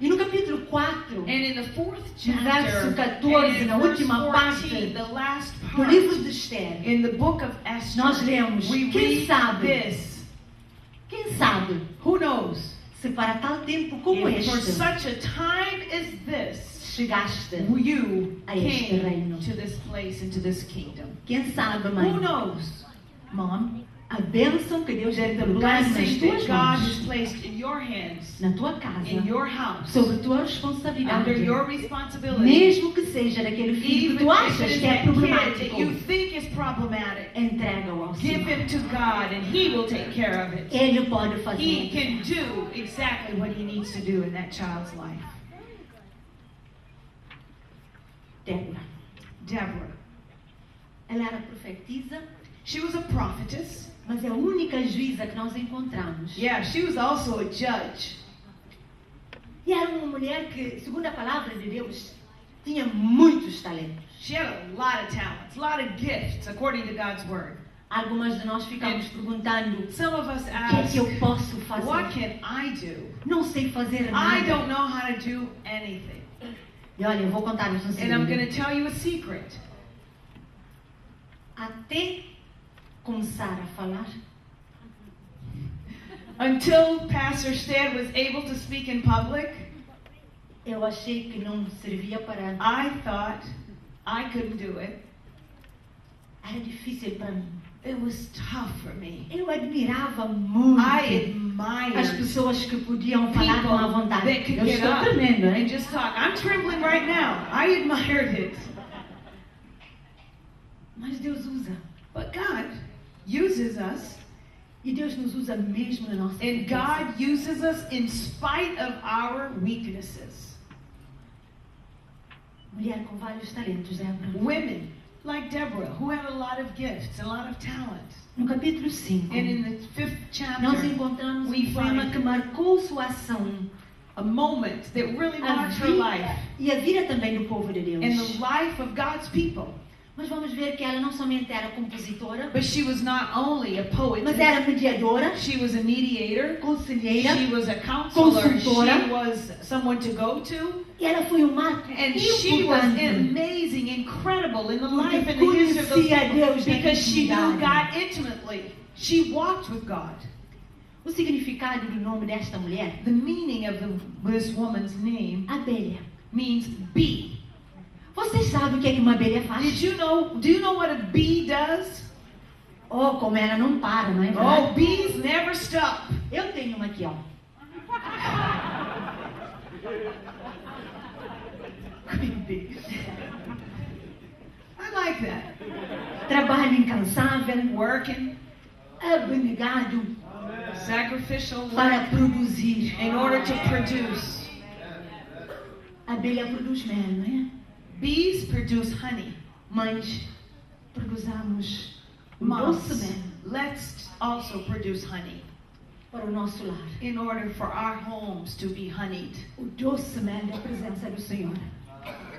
Speaker 3: E no capítulo 4
Speaker 2: And in the 4th
Speaker 3: No
Speaker 2: chapter,
Speaker 3: verso 14,
Speaker 2: and in
Speaker 3: na
Speaker 2: verse
Speaker 3: última
Speaker 2: 14,
Speaker 3: parte
Speaker 2: the last
Speaker 3: do
Speaker 2: part,
Speaker 3: livro de Esther,
Speaker 2: in the book of Esther,
Speaker 3: nós lemos,
Speaker 2: we
Speaker 3: quem
Speaker 2: read
Speaker 3: sabe,
Speaker 2: this.
Speaker 3: quem sabe,
Speaker 2: Who knows?
Speaker 3: se para tal tempo como
Speaker 2: If for
Speaker 3: este
Speaker 2: such a time as this,
Speaker 3: chegaste,
Speaker 2: you
Speaker 3: a este
Speaker 2: came
Speaker 3: reino.
Speaker 2: to this place and to this kingdom.
Speaker 3: Quem sabe,
Speaker 2: Who
Speaker 3: mãe,
Speaker 2: knows, Mom?
Speaker 3: A bênção que Deus tem
Speaker 2: the
Speaker 3: colocado nas
Speaker 2: blessing
Speaker 3: tuas
Speaker 2: that God
Speaker 3: mãos,
Speaker 2: has placed in your hands,
Speaker 3: na tua casa,
Speaker 2: in your house,
Speaker 3: sobre a tua
Speaker 2: under
Speaker 3: responsabilidade,
Speaker 2: your responsibility,
Speaker 3: mesmo que seja daquele filho que
Speaker 2: even
Speaker 3: tu
Speaker 2: if
Speaker 3: achas
Speaker 2: it is
Speaker 3: que é
Speaker 2: that kid that
Speaker 3: problemático,
Speaker 2: you think is problematic,
Speaker 3: entrega-o ao
Speaker 2: give
Speaker 3: Senhor.
Speaker 2: him to God and He will take care of it.
Speaker 3: Ele pode
Speaker 2: He
Speaker 3: fazer.
Speaker 2: can do exactly what He needs to do in that child's life.
Speaker 3: Débora.
Speaker 2: Deborah,
Speaker 3: Ela era profetisa,
Speaker 2: she was a prophetess.
Speaker 3: mas é a única juíza que nós encontramos.
Speaker 2: Yeah, she was also a judge.
Speaker 3: E era uma mulher que, segundo a palavra de Deus, tinha muitos talentos.
Speaker 2: She had a lot of talents, a lot of gifts, according to God's word.
Speaker 3: Algumas de nós ficamos perguntando,
Speaker 2: Some of us
Speaker 3: o que é
Speaker 2: ask,
Speaker 3: que eu posso fazer?
Speaker 2: what can I do?
Speaker 3: Não sei fazer
Speaker 2: I
Speaker 3: nada.
Speaker 2: don't know how to do anything.
Speaker 3: E olha, eu vou contar-vos um
Speaker 2: And I'm going
Speaker 3: segredo.
Speaker 2: to tell you a secret.
Speaker 3: Até começar a falar,
Speaker 2: Until Pastor Stead was able to speak in public,
Speaker 3: eu achei que não servia para...
Speaker 2: I thought I couldn't do it.
Speaker 3: Era difícil para mim.
Speaker 2: It was tough for me.
Speaker 3: Eu admirava muito
Speaker 2: I
Speaker 3: as
Speaker 2: admired
Speaker 3: pessoas que podiam falar com a
Speaker 2: people
Speaker 3: vontade.
Speaker 2: that could
Speaker 3: Eu
Speaker 2: get
Speaker 3: estou
Speaker 2: up
Speaker 3: tremendo,
Speaker 2: and
Speaker 3: hein?
Speaker 2: just talk. I'm trembling right now. I admired it.
Speaker 3: Mas Deus usa.
Speaker 2: But God uses us,
Speaker 3: E Deus nos usa mesmo na nossa
Speaker 2: and
Speaker 3: fraqueza.
Speaker 2: God uses us in spite of our weaknesses.
Speaker 3: Mulher com vários talentos, Débora.
Speaker 2: Women like Deborah, who had a lot of gifts, a lot of talent.
Speaker 3: No capítulo 5,
Speaker 2: And in the 5th
Speaker 3: nós
Speaker 2: chapter,
Speaker 3: encontramos
Speaker 2: we
Speaker 3: um poema
Speaker 2: find
Speaker 3: que marcou sua ação.
Speaker 2: a moment that really
Speaker 3: A
Speaker 2: marked her
Speaker 3: vida,
Speaker 2: life
Speaker 3: e a vida também do povo de Deus.
Speaker 2: and the life of God's people.
Speaker 3: Mas vamos ver que ela não somente era compositora,
Speaker 2: But she was not only a poet,
Speaker 3: mas era mediadora,
Speaker 2: she was a mediator,
Speaker 3: conselheira,
Speaker 2: she was a counselor,
Speaker 3: consultora.
Speaker 2: she was someone to go to,
Speaker 3: e ela foi um marco
Speaker 2: and she was
Speaker 3: importante.
Speaker 2: amazing, incredible in the life and the
Speaker 3: Porque
Speaker 2: history of those
Speaker 3: conhecia Deus
Speaker 2: people
Speaker 3: na
Speaker 2: because she knew
Speaker 3: intimidade.
Speaker 2: God intimately. She walked with God.
Speaker 3: O significado do nome desta mulher,
Speaker 2: The meaning of this woman's name
Speaker 3: abelha.
Speaker 2: means bee.
Speaker 3: Vocês sabem o que é que uma abelha
Speaker 2: Do
Speaker 3: faz?
Speaker 2: you know what a bee does?
Speaker 3: Oh, como ela não para, não é
Speaker 2: Oh,
Speaker 3: verdade?
Speaker 2: bees never stop.
Speaker 3: Eu tenho uma aqui, ó.
Speaker 2: Queen bee. I like that.
Speaker 3: Trabalho incansável,
Speaker 2: Working,
Speaker 3: abnegado
Speaker 2: sacrificial
Speaker 3: para
Speaker 2: work
Speaker 3: produzir.
Speaker 2: in order to produce.
Speaker 3: A abelha produz mel, não é?
Speaker 2: Bees produce honey.
Speaker 3: Mas produzamos o doce
Speaker 2: Moms,
Speaker 3: mel
Speaker 2: let's also produce honey
Speaker 3: para o nosso lar.
Speaker 2: in order for our homes to be honeyed.
Speaker 3: O doce mel da presença do Senhor.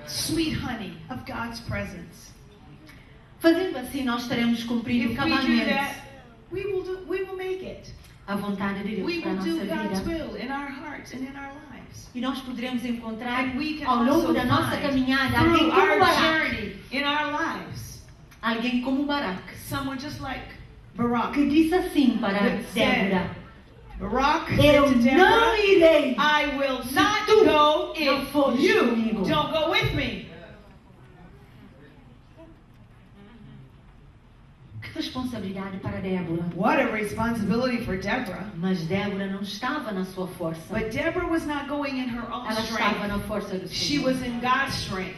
Speaker 2: Sweet honey of God's presence.
Speaker 3: Fazendo assim, nós teremos cumprido
Speaker 2: If we do
Speaker 3: cabalmente
Speaker 2: that, we will make it.
Speaker 3: a vontade de Deus
Speaker 2: We
Speaker 3: para a
Speaker 2: will
Speaker 3: nossa
Speaker 2: do God's
Speaker 3: vida.
Speaker 2: will in our hearts and in our lives.
Speaker 3: E nós poderemos encontrar
Speaker 2: And we can
Speaker 3: ao longo
Speaker 2: also
Speaker 3: da nossa
Speaker 2: find
Speaker 3: caminhada alguém
Speaker 2: through
Speaker 3: como
Speaker 2: our
Speaker 3: Baraque.
Speaker 2: journey in our lives,
Speaker 3: Alguém como Baraque.
Speaker 2: someone just like Barak.
Speaker 3: Que disse assim para
Speaker 2: That said,
Speaker 3: Débora:
Speaker 2: Barak
Speaker 3: Eu
Speaker 2: said to
Speaker 3: não
Speaker 2: Deborah,
Speaker 3: irei.
Speaker 2: I will
Speaker 3: Se
Speaker 2: not
Speaker 3: tu
Speaker 2: go
Speaker 3: não
Speaker 2: if
Speaker 3: fores
Speaker 2: you
Speaker 3: comigo.
Speaker 2: don't go with me.
Speaker 3: Que responsabilidade para Débora.
Speaker 2: What a responsibility for Deborah.
Speaker 3: Mas Débora não estava na sua força.
Speaker 2: But Deborah was not going in her own
Speaker 3: Ela estava
Speaker 2: strength.
Speaker 3: na força do
Speaker 2: She
Speaker 3: Senhor.
Speaker 2: was in God's strength.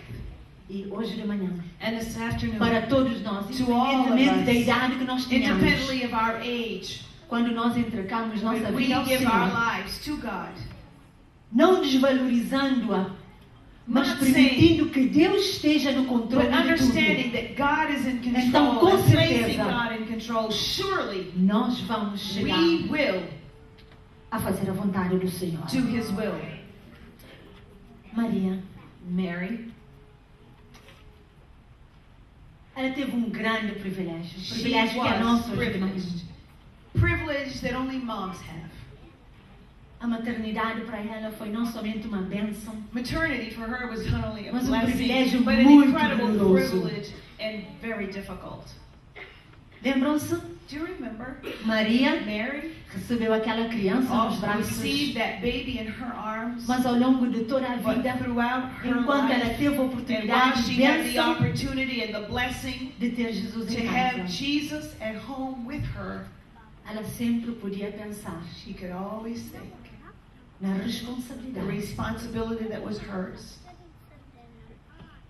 Speaker 3: E hoje de manhã,
Speaker 2: And this afternoon,
Speaker 3: para todos nós,
Speaker 2: To all of
Speaker 3: independentemente
Speaker 2: us,
Speaker 3: da idade que nós tenhamos,
Speaker 2: independently of our age,
Speaker 3: quando nós entregamos nossa
Speaker 2: when we
Speaker 3: vida ao
Speaker 2: give our
Speaker 3: Senhor,
Speaker 2: lives to God,
Speaker 3: não desvalorizando-a, mas
Speaker 2: Not
Speaker 3: permitindo que Deus esteja no
Speaker 2: but
Speaker 3: controle de tudo,
Speaker 2: understanding that God is in
Speaker 3: Então,
Speaker 2: control
Speaker 3: com
Speaker 2: and placing
Speaker 3: certeza,
Speaker 2: God in control, surely
Speaker 3: nós vamos chegar
Speaker 2: we will
Speaker 3: a fazer a vontade do Senhor.
Speaker 2: do His will.
Speaker 3: Maria,
Speaker 2: Mary,
Speaker 3: ela teve um grande privilégio,
Speaker 2: she
Speaker 3: privilégio que é
Speaker 2: was
Speaker 3: nosso hoje.
Speaker 2: privileged. Privilege that only moms have.
Speaker 3: A maternidade para ela foi não somente uma bênção,
Speaker 2: Maternity for her was not only a
Speaker 3: Mas um
Speaker 2: blessing,
Speaker 3: privilégio
Speaker 2: but an
Speaker 3: muito
Speaker 2: incredible
Speaker 3: doloroso.
Speaker 2: privilege and very difficult.
Speaker 3: Lembram-se?
Speaker 2: Do you remember
Speaker 3: Maria
Speaker 2: Mary
Speaker 3: recebeu aquela criança nos
Speaker 2: also
Speaker 3: braços,
Speaker 2: received that baby in her arms,
Speaker 3: mas ao longo de toda a
Speaker 2: but
Speaker 3: vida,
Speaker 2: throughout her
Speaker 3: enquanto ela
Speaker 2: life,
Speaker 3: teve a
Speaker 2: and while
Speaker 3: oportunidade
Speaker 2: she
Speaker 3: de
Speaker 2: had the
Speaker 3: bênção
Speaker 2: opportunity and the blessing
Speaker 3: de ter Jesus
Speaker 2: to
Speaker 3: em
Speaker 2: have
Speaker 3: casa,
Speaker 2: Jesus at home with her,
Speaker 3: ela sempre podia pensar
Speaker 2: She could always think
Speaker 3: na
Speaker 2: the
Speaker 3: responsabilidade.
Speaker 2: responsibility that was hers.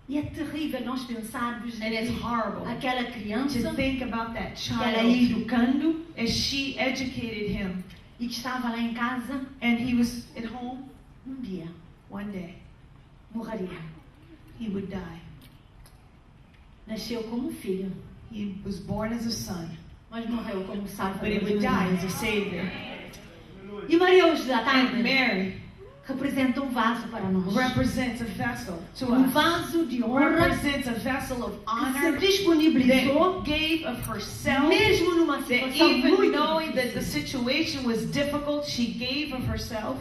Speaker 3: E é terrível nós pensarmos
Speaker 2: And it's horrible
Speaker 3: aquela criança
Speaker 2: to think about that
Speaker 3: que ela ia
Speaker 2: child
Speaker 3: educando
Speaker 2: as she educated him
Speaker 3: e que estava lá em casa,
Speaker 2: and he was at home.
Speaker 3: dia
Speaker 2: One day
Speaker 3: morreria.
Speaker 2: he would die.
Speaker 3: Nasceu como filho,
Speaker 2: He was born as a son,
Speaker 3: mas morreu como
Speaker 2: but he
Speaker 3: salvador.
Speaker 2: would die as a savior.
Speaker 3: E Maria hoje da
Speaker 2: And
Speaker 3: tarde
Speaker 2: Mary
Speaker 3: representa um vaso para nós.
Speaker 2: represents a vessel to
Speaker 3: Um
Speaker 2: us.
Speaker 3: vaso de honra
Speaker 2: Represents a vessel of
Speaker 3: que se
Speaker 2: honor
Speaker 3: disponibilizou,
Speaker 2: that gave of herself.
Speaker 3: mesmo numa
Speaker 2: That
Speaker 3: situação
Speaker 2: even
Speaker 3: muito
Speaker 2: knowing that the
Speaker 3: difícil.
Speaker 2: situation was difficult, she gave of herself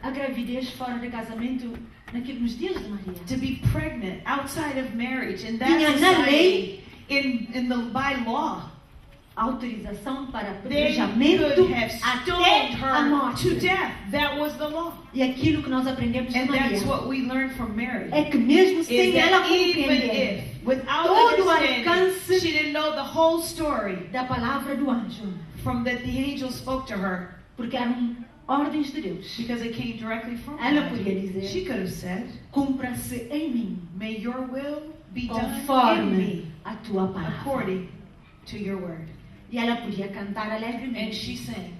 Speaker 3: A gravidez fora de casamento nos dias de Maria.
Speaker 2: to be pregnant outside of marriage. In that
Speaker 3: Tinha na lei
Speaker 2: society, by law,
Speaker 3: autorização para
Speaker 2: they
Speaker 3: apedrejamento
Speaker 2: could have
Speaker 3: até
Speaker 2: stoned
Speaker 3: a
Speaker 2: her
Speaker 3: morte.
Speaker 2: to death. That was the law.
Speaker 3: E aquilo que nós aprendemos de
Speaker 2: And
Speaker 3: Maria
Speaker 2: that's what we learned from Mary.
Speaker 3: é que mesmo
Speaker 2: Is
Speaker 3: sem ela
Speaker 2: that even
Speaker 3: compreender
Speaker 2: if, without
Speaker 3: todo o
Speaker 2: understanding,
Speaker 3: alcance
Speaker 2: she didn't know the whole story
Speaker 3: da palavra do anjo,
Speaker 2: from that the angel spoke to her,
Speaker 3: porque eram ordens de Deus,
Speaker 2: because it came directly from
Speaker 3: ela
Speaker 2: God.
Speaker 3: podia dizer:
Speaker 2: She could have said,
Speaker 3: cumpra-se em mim
Speaker 2: may your will be done in
Speaker 3: conforme
Speaker 2: me,
Speaker 3: a tua palavra.
Speaker 2: according to your word.
Speaker 3: E ela podia cantar
Speaker 2: And
Speaker 3: alegremente,
Speaker 2: she sang,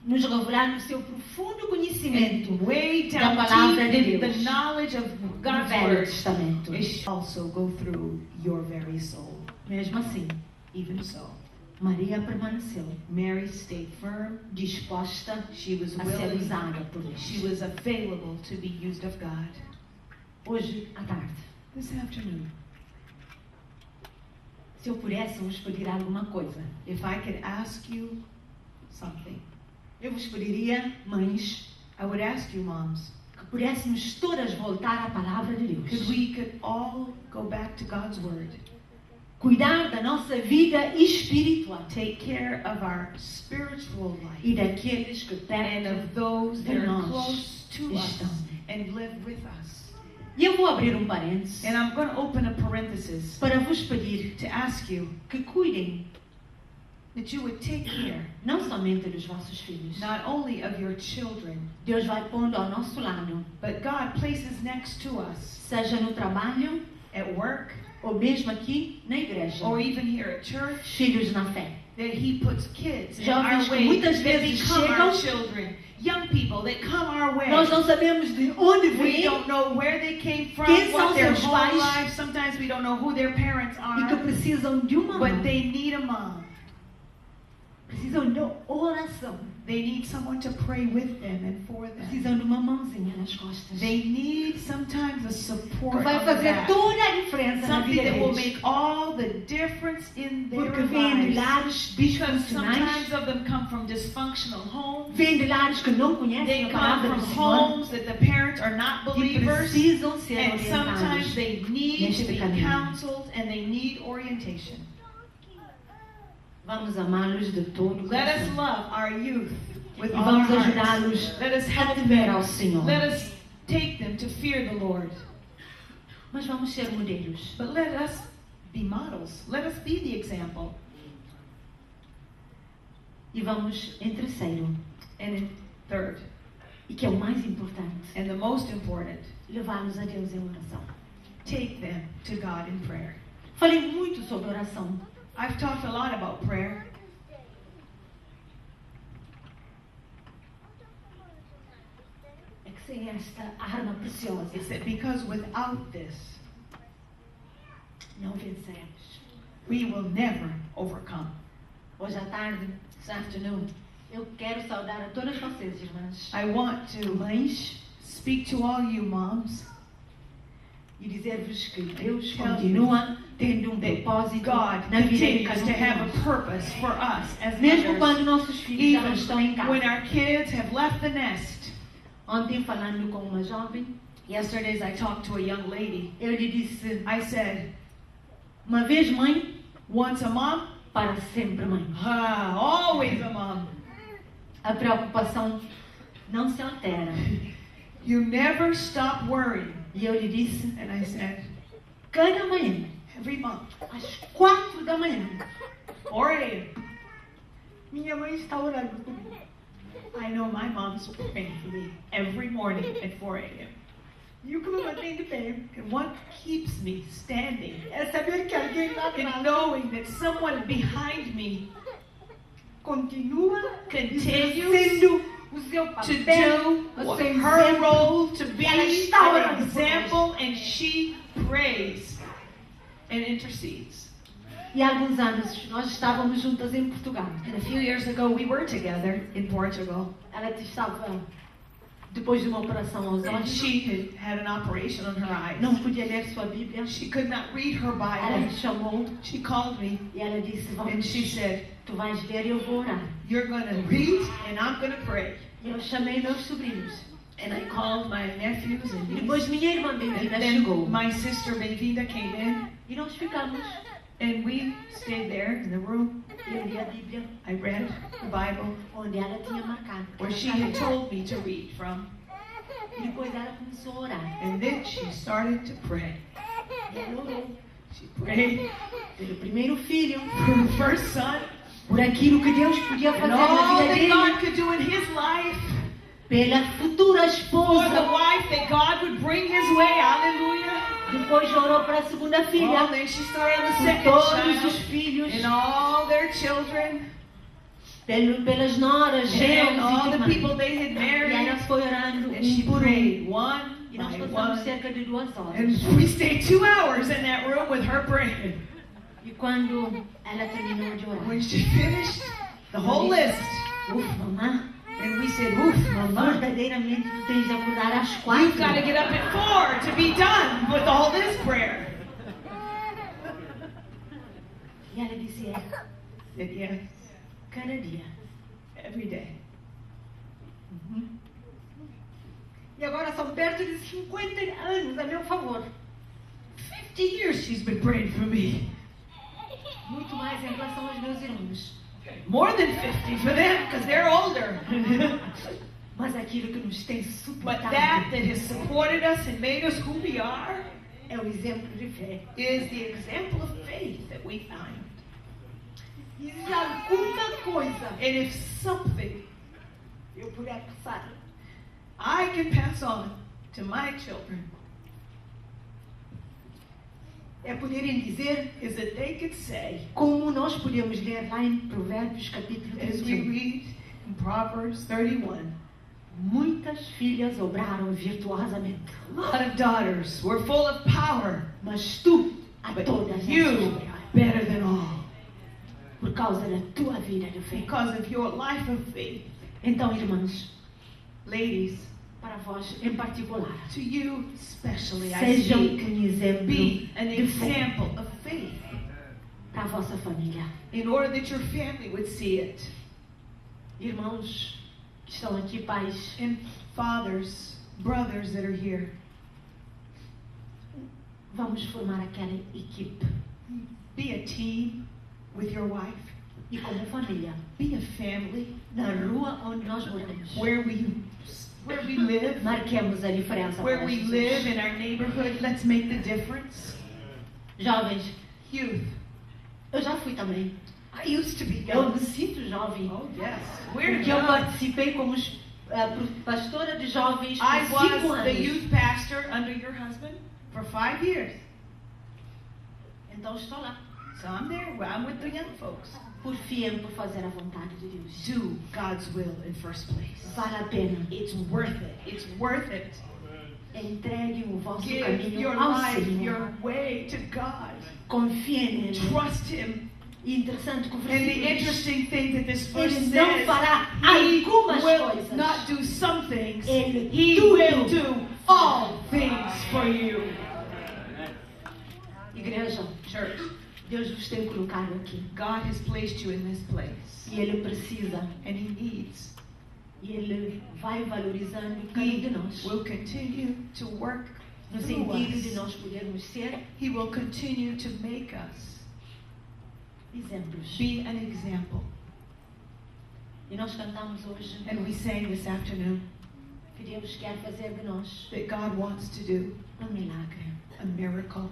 Speaker 3: nos revelar no seu profundo conhecimento
Speaker 2: and way
Speaker 3: da
Speaker 2: down
Speaker 3: palavra
Speaker 2: deep
Speaker 3: de
Speaker 2: in the
Speaker 3: Deus
Speaker 2: knowledge of
Speaker 3: do
Speaker 2: God's
Speaker 3: Velho
Speaker 2: word,
Speaker 3: Testamento.
Speaker 2: it should also go through your very soul.
Speaker 3: Mesmo assim,
Speaker 2: Even so,
Speaker 3: Maria permaneceu
Speaker 2: Mary stayed firm.
Speaker 3: disposta
Speaker 2: She was
Speaker 3: a ser
Speaker 2: willing.
Speaker 3: usada por
Speaker 2: She
Speaker 3: Deus.
Speaker 2: was available to be used of God.
Speaker 3: Hoje à tarde,
Speaker 2: This afternoon,
Speaker 3: se eu pudesse vos pedir alguma coisa,
Speaker 2: if I could ask you something,
Speaker 3: eu vos pediria, mães,
Speaker 2: I would ask you, moms,
Speaker 3: que pudéssemos todas voltar à palavra de Deus.
Speaker 2: could all go back to God's word,
Speaker 3: Cuidar da nossa vida espiritual
Speaker 2: take care of our spiritual life
Speaker 3: e daqueles que
Speaker 2: and
Speaker 3: perto
Speaker 2: of those that
Speaker 3: de
Speaker 2: are
Speaker 3: nós
Speaker 2: close to us
Speaker 3: estão.
Speaker 2: and live with us.
Speaker 3: E eu vou abrir um parênteses
Speaker 2: And I'm going to open a parenthesis
Speaker 3: para vos pedir
Speaker 2: to ask you
Speaker 3: que cuidem
Speaker 2: that you would take care
Speaker 3: não somente dos vossos filhos.
Speaker 2: not only of your children,
Speaker 3: Deus vai pondo ao nosso lado,
Speaker 2: but God places next to us,
Speaker 3: seja no trabalho
Speaker 2: at work,
Speaker 3: ou mesmo aqui na igreja,
Speaker 2: or even here at church,
Speaker 3: filhos na fé.
Speaker 2: that He puts kids in
Speaker 3: Jovens
Speaker 2: our
Speaker 3: que
Speaker 2: way
Speaker 3: muitas
Speaker 2: that
Speaker 3: vezes
Speaker 2: become
Speaker 3: chegam.
Speaker 2: our children, young people that come our way.
Speaker 3: Nós não sabemos de onde
Speaker 2: We
Speaker 3: vêm
Speaker 2: don't know where they came from,
Speaker 3: Quem são
Speaker 2: what their
Speaker 3: seus
Speaker 2: home
Speaker 3: pais?
Speaker 2: lives. Sometimes we don't know who their parents
Speaker 3: e que
Speaker 2: are,
Speaker 3: precisam de uma
Speaker 2: but
Speaker 3: mão,
Speaker 2: they need a mom.
Speaker 3: precisam de oração,
Speaker 2: They need someone to pray with them and for them.
Speaker 3: precisam de uma mãozinha nas costas,
Speaker 2: They need sometimes a
Speaker 3: que
Speaker 2: support
Speaker 3: vai
Speaker 2: on the
Speaker 3: fazer
Speaker 2: back.
Speaker 3: toda a diferença na
Speaker 2: Something
Speaker 3: vida
Speaker 2: that will
Speaker 3: deles.
Speaker 2: make all the difference in their
Speaker 3: Porque vêm de
Speaker 2: lives.
Speaker 3: lares
Speaker 2: Because
Speaker 3: disfuncionais,
Speaker 2: sometimes of them come from dysfunctional homes.
Speaker 3: vêm de lares que não
Speaker 2: They
Speaker 3: conhecem a
Speaker 2: come
Speaker 3: palavra
Speaker 2: from
Speaker 3: do Senhor
Speaker 2: homes that the parents are not
Speaker 3: e
Speaker 2: believers.
Speaker 3: precisam ser
Speaker 2: And sometimes
Speaker 3: orientados.
Speaker 2: they need to
Speaker 3: neste
Speaker 2: be
Speaker 3: caminho.
Speaker 2: counseled and they need orientation.
Speaker 3: Vamos amá-los de todo o
Speaker 2: Let us
Speaker 3: coração.
Speaker 2: love our youth with
Speaker 3: E
Speaker 2: all our
Speaker 3: vamos
Speaker 2: hearts.
Speaker 3: ajudá-los
Speaker 2: Let us
Speaker 3: a
Speaker 2: help
Speaker 3: temer ao
Speaker 2: them.
Speaker 3: Senhor.
Speaker 2: Let us take them to fear the Lord.
Speaker 3: Mas vamos ser modelos.
Speaker 2: But let us be models. Let us be the example.
Speaker 3: E vamos, em terceiro,
Speaker 2: And in third,
Speaker 3: e que é o mais importante,
Speaker 2: and the most important,
Speaker 3: levá-los a Deus em oração.
Speaker 2: take them to God in prayer.
Speaker 3: Falei muito sobre oração.
Speaker 2: I've talked a lot about prayer.
Speaker 3: É que sem esta arma preciosa,
Speaker 2: It's that because without this,
Speaker 3: não venceremos.
Speaker 2: we will never overcome.
Speaker 3: Hoje à tarde,
Speaker 2: This afternoon,
Speaker 3: eu quero saudar a todas vocês, irmãs,
Speaker 2: I want to
Speaker 3: mães,
Speaker 2: speak to all you moms
Speaker 3: e dizer-vos que Deus
Speaker 2: Tell you
Speaker 3: continua tendo um
Speaker 2: that
Speaker 3: propósito
Speaker 2: God
Speaker 3: na vida de
Speaker 2: continues
Speaker 3: cada um
Speaker 2: to
Speaker 3: de
Speaker 2: have a
Speaker 3: nós.
Speaker 2: purpose for us as
Speaker 3: Mesmo
Speaker 2: mothers.
Speaker 3: quando nossos filhos já não
Speaker 2: Even
Speaker 3: estão em
Speaker 2: when
Speaker 3: casa.
Speaker 2: our kids have left the nest.
Speaker 3: Ontem, falando com uma jovem,
Speaker 2: Yesterday, I talked to a young lady.
Speaker 3: eu lhe disse,
Speaker 2: I said,
Speaker 3: uma vez mãe,
Speaker 2: once a mom,
Speaker 3: para sempre mãe.
Speaker 2: always a mom.
Speaker 3: A preocupação não se altera.
Speaker 2: You never stop worrying.
Speaker 3: E eu lhe disse,
Speaker 2: And I said,
Speaker 3: cada manhã,
Speaker 2: every month,
Speaker 3: às 4 da manhã,
Speaker 2: or 8,
Speaker 3: Minha mãe está orando comigo.
Speaker 2: I know my mom's praying for me every morning at 4 a.m.
Speaker 3: E o que me mantém de pé
Speaker 2: And what keeps me standing
Speaker 3: é saber que alguém lá
Speaker 2: and
Speaker 3: atrás
Speaker 2: knowing that someone behind me
Speaker 3: continua
Speaker 2: continues
Speaker 3: exercendo o seu
Speaker 2: to
Speaker 3: papel,
Speaker 2: do
Speaker 3: o seu
Speaker 2: her
Speaker 3: exemplo.
Speaker 2: role, to be
Speaker 3: Ela está orando
Speaker 2: an
Speaker 3: por nós.
Speaker 2: example, and she prays and intercedes.
Speaker 3: E há alguns anos nós estávamos juntas em Portugal.
Speaker 2: And a few years ago, we were together in Portugal.
Speaker 3: Ela estava depois de uma operação aos
Speaker 2: And
Speaker 3: olhos.
Speaker 2: she had an operation on her eyes.
Speaker 3: Não podia ler sua Bíblia.
Speaker 2: She could not read her
Speaker 3: Ela me
Speaker 2: Bible.
Speaker 3: chamou
Speaker 2: She called me
Speaker 3: e ela disse:
Speaker 2: and
Speaker 3: vamos,
Speaker 2: she said,
Speaker 3: tu vais ler e eu vou orar.
Speaker 2: "You're going to read and I'm going to pray."
Speaker 3: E eu chamei meus sobrinhos.
Speaker 2: And I called my nephews and
Speaker 3: E depois
Speaker 2: nieces.
Speaker 3: minha irmã
Speaker 2: And
Speaker 3: Benvida
Speaker 2: then
Speaker 3: chegou.
Speaker 2: my sister Benvinda came in,
Speaker 3: E nós ficamos.
Speaker 2: and we stayed there in the room.
Speaker 3: Eu li a Bíblia
Speaker 2: I read the Bible
Speaker 3: onde ela tinha marcado.
Speaker 2: where she had told me to read from.
Speaker 3: E depois ela começou a orar.
Speaker 2: And then she started to pray.
Speaker 3: E ela orou
Speaker 2: She prayed
Speaker 3: pelo primeiro filho,
Speaker 2: for her first son
Speaker 3: por aquilo que Deus podia
Speaker 2: and
Speaker 3: fazer
Speaker 2: all
Speaker 3: na vida
Speaker 2: that
Speaker 3: dele,
Speaker 2: God could do in his life,
Speaker 3: pela futura
Speaker 2: for the
Speaker 3: esposa.
Speaker 2: wife that God would bring his way. Hallelujah.
Speaker 3: Depois orou para a segunda
Speaker 2: Oh,
Speaker 3: filha,
Speaker 2: then she started the
Speaker 3: por
Speaker 2: second
Speaker 3: todos os
Speaker 2: child
Speaker 3: filhos,
Speaker 2: and all their children
Speaker 3: pelas noras,
Speaker 2: and
Speaker 3: genros
Speaker 2: all
Speaker 3: e
Speaker 2: the
Speaker 3: irmãs.
Speaker 2: people they had
Speaker 3: E ela
Speaker 2: married.
Speaker 3: foi orando
Speaker 2: And she
Speaker 3: por
Speaker 2: prayed one
Speaker 3: E nós
Speaker 2: by
Speaker 3: passamos
Speaker 2: one.
Speaker 3: cerca de 2 horas.
Speaker 2: And we stayed 2 hours in that room with her praying.
Speaker 3: E quando ela terminou de
Speaker 2: When
Speaker 3: orar,
Speaker 2: she finished the whole list,
Speaker 3: mamã,
Speaker 2: and we said, "Oof, Mama,
Speaker 3: verdadeiramente tu tens de acordar às
Speaker 2: you've
Speaker 3: 4.
Speaker 2: got to get up at 4 to be done with all this prayer."
Speaker 3: E ela disse: é,
Speaker 2: Said yes,
Speaker 3: cada dia.
Speaker 2: every day.
Speaker 3: E agora são perto de 50 anos a meu favor.
Speaker 2: 50 years she's been praying for me.
Speaker 3: Muito mais em relação aos meus irmãos.
Speaker 2: More than 50 for them because they're older.
Speaker 3: Mas aquilo que nos tem
Speaker 2: But
Speaker 3: suportado
Speaker 2: that has supported us and made us who we are
Speaker 3: é o exemplo de fé.
Speaker 2: is the example of faith that we find.
Speaker 3: E se alguma coisa
Speaker 2: And if something
Speaker 3: eu puder passar,
Speaker 2: I can pass on to my children
Speaker 3: é poderem dizer
Speaker 2: is that they could say,
Speaker 3: como nós podemos ler lá em Provérbios capítulo
Speaker 2: as we
Speaker 3: 31.
Speaker 2: read in Proverbs 31,
Speaker 3: Muitas filhas obraram virtuosamente,
Speaker 2: a lot of daughters were full of power,
Speaker 3: mas tu a
Speaker 2: but
Speaker 3: todas essas
Speaker 2: you
Speaker 3: melhor,
Speaker 2: better than all
Speaker 3: por causa da tua vida de fé.
Speaker 2: because of your life of faith.
Speaker 3: Então, irmãos,
Speaker 2: Ladies,
Speaker 3: para vós em particular,
Speaker 2: to you especially, I
Speaker 3: sejam
Speaker 2: speak,
Speaker 3: um exemplo
Speaker 2: be an
Speaker 3: de fé
Speaker 2: example of faith
Speaker 3: para a vossa família.
Speaker 2: in order that your family would see it.
Speaker 3: Irmãos que estão aqui, pais,
Speaker 2: And fathers, brothers that are here,
Speaker 3: vamos formar aquela equipe.
Speaker 2: be a team with your wife.
Speaker 3: E como família,
Speaker 2: Be a family
Speaker 3: na rua onde nós moramos,
Speaker 2: where we live,
Speaker 3: marquemos a diferença
Speaker 2: where
Speaker 3: para
Speaker 2: we
Speaker 3: Jesus.
Speaker 2: live in our neighborhood. Let's make the difference.
Speaker 3: Jovens,
Speaker 2: Youth.
Speaker 3: eu já fui também.
Speaker 2: I used to be
Speaker 3: Eu
Speaker 2: young.
Speaker 3: me sinto jovem.
Speaker 2: Oh yes, we're
Speaker 3: Porque eu
Speaker 2: young.
Speaker 3: participei como pastora de jovens por
Speaker 2: I
Speaker 3: 5
Speaker 2: was the
Speaker 3: anos.
Speaker 2: youth pastor under your husband for 5 years.
Speaker 3: Então estou lá.
Speaker 2: So I'm there. I'm with the young folks.
Speaker 3: Porfiem por fazer a vontade de Deus.
Speaker 2: Do God's will in first place.
Speaker 3: Vale a pena.
Speaker 2: It's worth it. It's worth it.
Speaker 3: Entreguem o vosso
Speaker 2: Give
Speaker 3: caminho
Speaker 2: your
Speaker 3: ao
Speaker 2: life,
Speaker 3: Senhor.
Speaker 2: your way to God.
Speaker 3: Confiem nele.
Speaker 2: Trust Him.
Speaker 3: E interessante que o
Speaker 2: And the
Speaker 3: versículo diz,
Speaker 2: interesting thing that this verse
Speaker 3: Ele não
Speaker 2: says,
Speaker 3: fará
Speaker 2: He
Speaker 3: algumas
Speaker 2: will
Speaker 3: coisas.
Speaker 2: not do some things.
Speaker 3: Ele
Speaker 2: He
Speaker 3: tudo.
Speaker 2: will do all things for you.
Speaker 3: Igreja,
Speaker 2: Church,
Speaker 3: Deus vos tem colocado aqui.
Speaker 2: God has placed you in this place.
Speaker 3: E Ele precisa.
Speaker 2: And He needs.
Speaker 3: E Ele vai valorizando cada um de
Speaker 2: He
Speaker 3: nós.
Speaker 2: will continue to work
Speaker 3: No
Speaker 2: through
Speaker 3: sentido de
Speaker 2: us.
Speaker 3: nós podermos ser
Speaker 2: He will continue to make us
Speaker 3: exemplos.
Speaker 2: be an example.
Speaker 3: E nós cantamos hoje
Speaker 2: And we sang this afternoon
Speaker 3: que Deus quer fazer de nós
Speaker 2: that God wants to do
Speaker 3: um milagre.
Speaker 2: a miracle.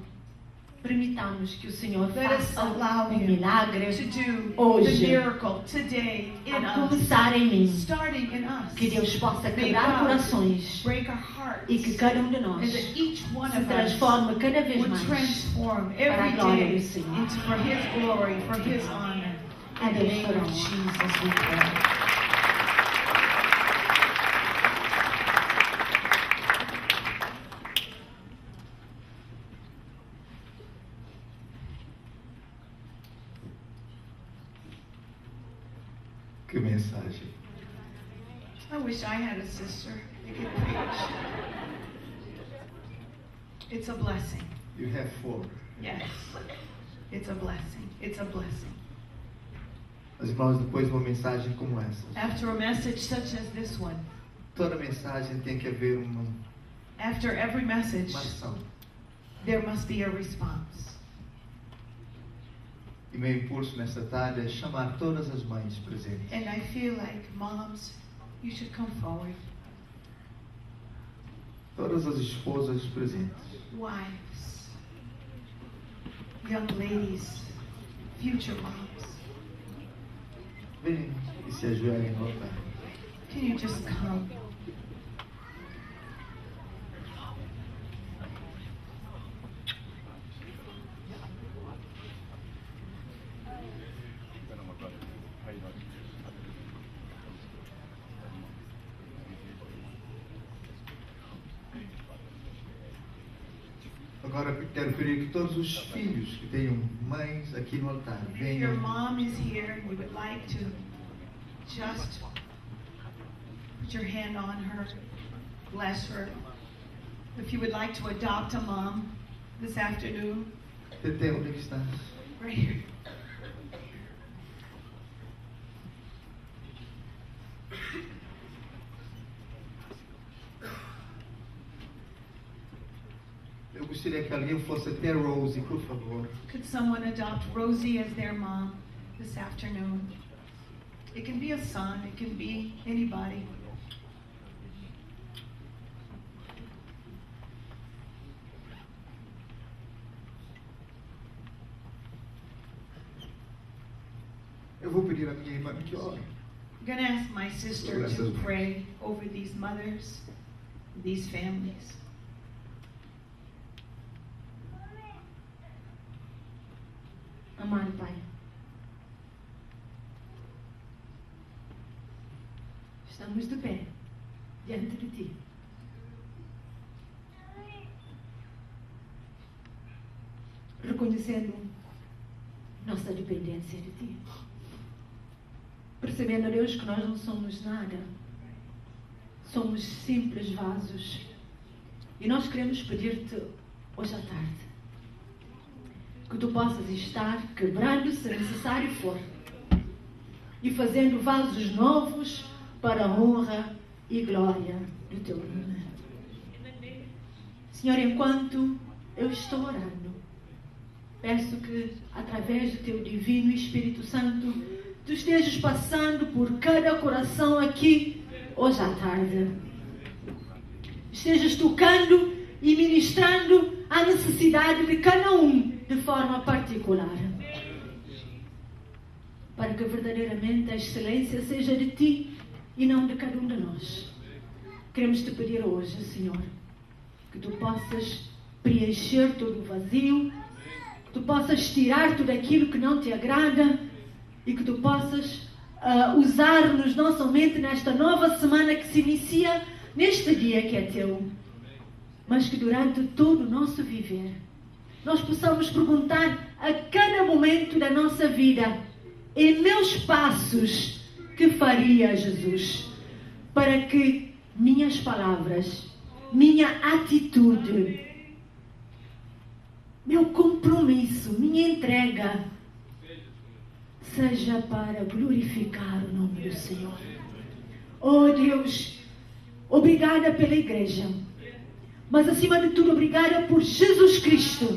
Speaker 3: Permitamos que o Senhor
Speaker 2: Let us
Speaker 3: faça
Speaker 2: allow
Speaker 3: um
Speaker 2: Him
Speaker 3: milagre
Speaker 2: to do the
Speaker 3: hoje,
Speaker 2: miracle today in
Speaker 3: a
Speaker 2: us,
Speaker 3: começar em mim.
Speaker 2: starting in us.
Speaker 3: Que Deus possa
Speaker 2: May
Speaker 3: quebrar
Speaker 2: God
Speaker 3: corações
Speaker 2: break our hearts,
Speaker 3: e que cada um de nós
Speaker 2: and that each one
Speaker 3: se
Speaker 2: of us
Speaker 3: transforme cada vez
Speaker 2: would
Speaker 3: mais
Speaker 2: transform
Speaker 3: para a
Speaker 2: every
Speaker 3: glória
Speaker 2: day
Speaker 3: do Senhor.
Speaker 2: into for His glory, for His honor.
Speaker 3: a
Speaker 2: In the
Speaker 3: Deus
Speaker 2: name
Speaker 3: toda a
Speaker 2: of
Speaker 3: honra.
Speaker 2: Jesus, we pray.
Speaker 1: Que mensagem.
Speaker 2: I wish I had a sister that could preach. It's a blessing.
Speaker 1: You have 4.
Speaker 2: Yes. It's a blessing. It's a blessing.
Speaker 1: Mas irmãos, depois de uma mensagem como essa,
Speaker 2: After a message such as this one,
Speaker 1: toda mensagem tem que haver uma
Speaker 2: after every message,
Speaker 1: ação.
Speaker 2: there must be a response.
Speaker 1: E meu impulso nesta tarde é chamar todas as mães presentes.
Speaker 2: And I feel like, moms, you should come forward.
Speaker 1: Todas as esposas presentes.
Speaker 2: Wives, young ladies, future moms.
Speaker 1: Venham e se ajoelhem no altar.
Speaker 2: Can you just come?
Speaker 1: Agora quero pedir que todos os filhos que tenham mães aqui no altar
Speaker 2: If your
Speaker 1: venham
Speaker 2: mom is here and you would like to just put your hand on her, bless her. If you would like to adopt a mom this afternoon,
Speaker 1: Tete, onde é que estás?
Speaker 2: right here.
Speaker 1: Eu gostaria que alguém fosse até Rose, por favor.
Speaker 2: Could someone adopt Rosie as their mom this afternoon? It can be a son, it can be anybody.
Speaker 1: Eu vou pedir à minha irmã que ore.
Speaker 2: I'm going to ask my sister to pray over these mothers, these families.
Speaker 3: Amado Pai, estamos de pé diante de Ti. Reconhecendo nossa dependência de Ti. Percebendo, Deus, que nós não somos nada. Somos simples vasos. E nós queremos pedir-te hoje à tarde que Tu possas estar quebrando, se necessário for, e fazendo vasos novos para a honra e glória do Teu nome. Senhor, enquanto eu estou orando, peço que, através do Teu Divino Espírito Santo, Tu estejas passando por cada coração aqui hoje à tarde. Estejas tocando e ministrando a necessidade de cada um de forma particular. Para que verdadeiramente a excelência seja de Ti e não de cada um de nós. Queremos Te pedir hoje, Senhor, que Tu possas preencher todo o vazio, que Tu possas tirar tudo aquilo que não Te agrada e que Tu possas usar-nos não somente nesta nova semana que se inicia, neste dia que é Teu, mas que durante todo o nosso viver nós possamos perguntar a cada momento da nossa vida: em meus passos, que faria Jesus? Para que minhas palavras, minha atitude, meu compromisso, minha entrega, seja para glorificar o nome do Senhor. Oh Deus, obrigada pela igreja, mas acima de tudo, obrigada por Jesus Cristo,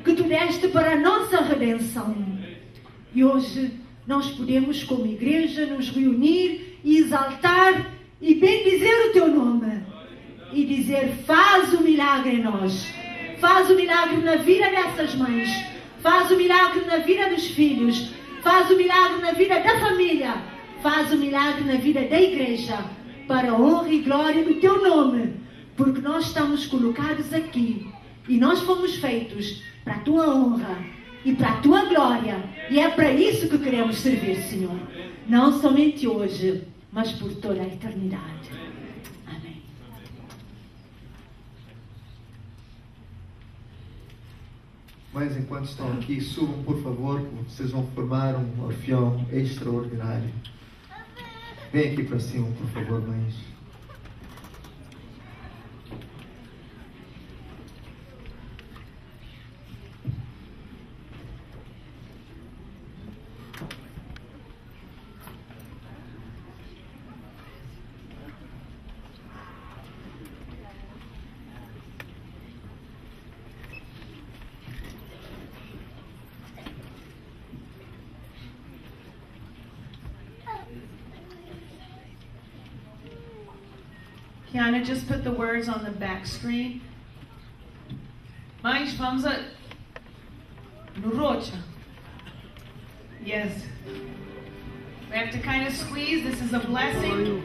Speaker 3: que Tu deste para a nossa redenção. E hoje nós podemos, como igreja, nos reunir e exaltar e bendizer o Teu nome. E dizer: faz o milagre em nós, Faz o milagre na vida dessas mães. Faz o milagre na vida dos filhos. Faz o milagre na vida da família. Faz o milagre na vida da igreja. Para a honra e glória do teu nome. Porque nós estamos colocados aqui. E nós fomos feitos para a tua honra e para a tua glória. E é para isso que queremos servir, Senhor. Não somente hoje, mas por toda a eternidade. Amém.
Speaker 1: Mas enquanto estão aqui, subam por favor, vocês vão formar um orfeão extraordinário. Vem aqui para cima, por favor, mães.
Speaker 2: Kiana, just put the words on the back screen. Mães, vamos a... no rocha. Yes. We have to kind of squeeze. This is a blessing.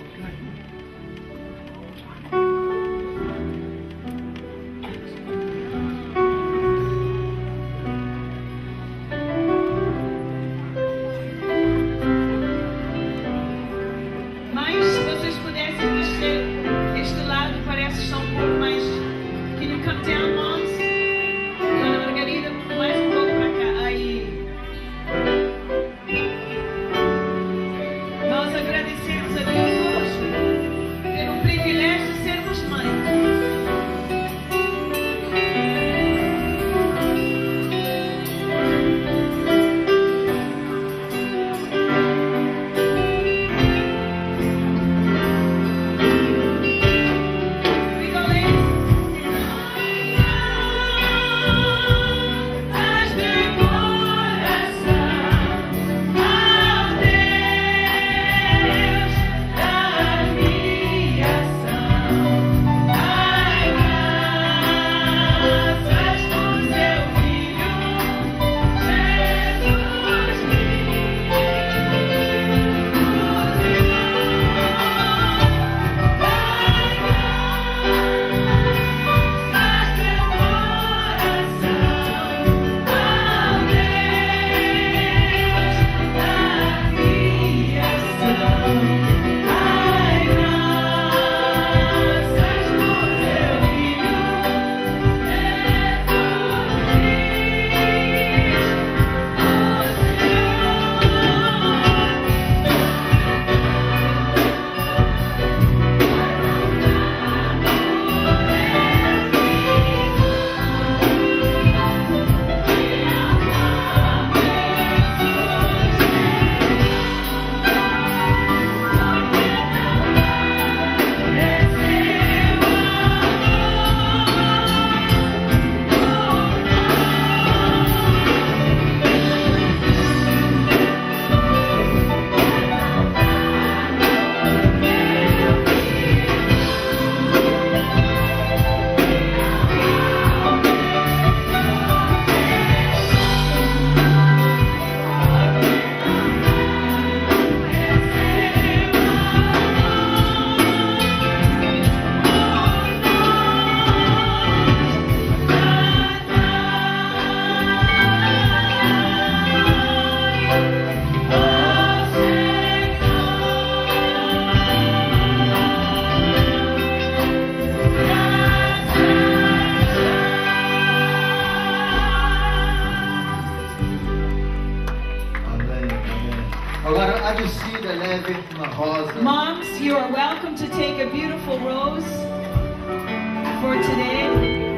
Speaker 2: Moms, you are welcome to take a beautiful rose for today.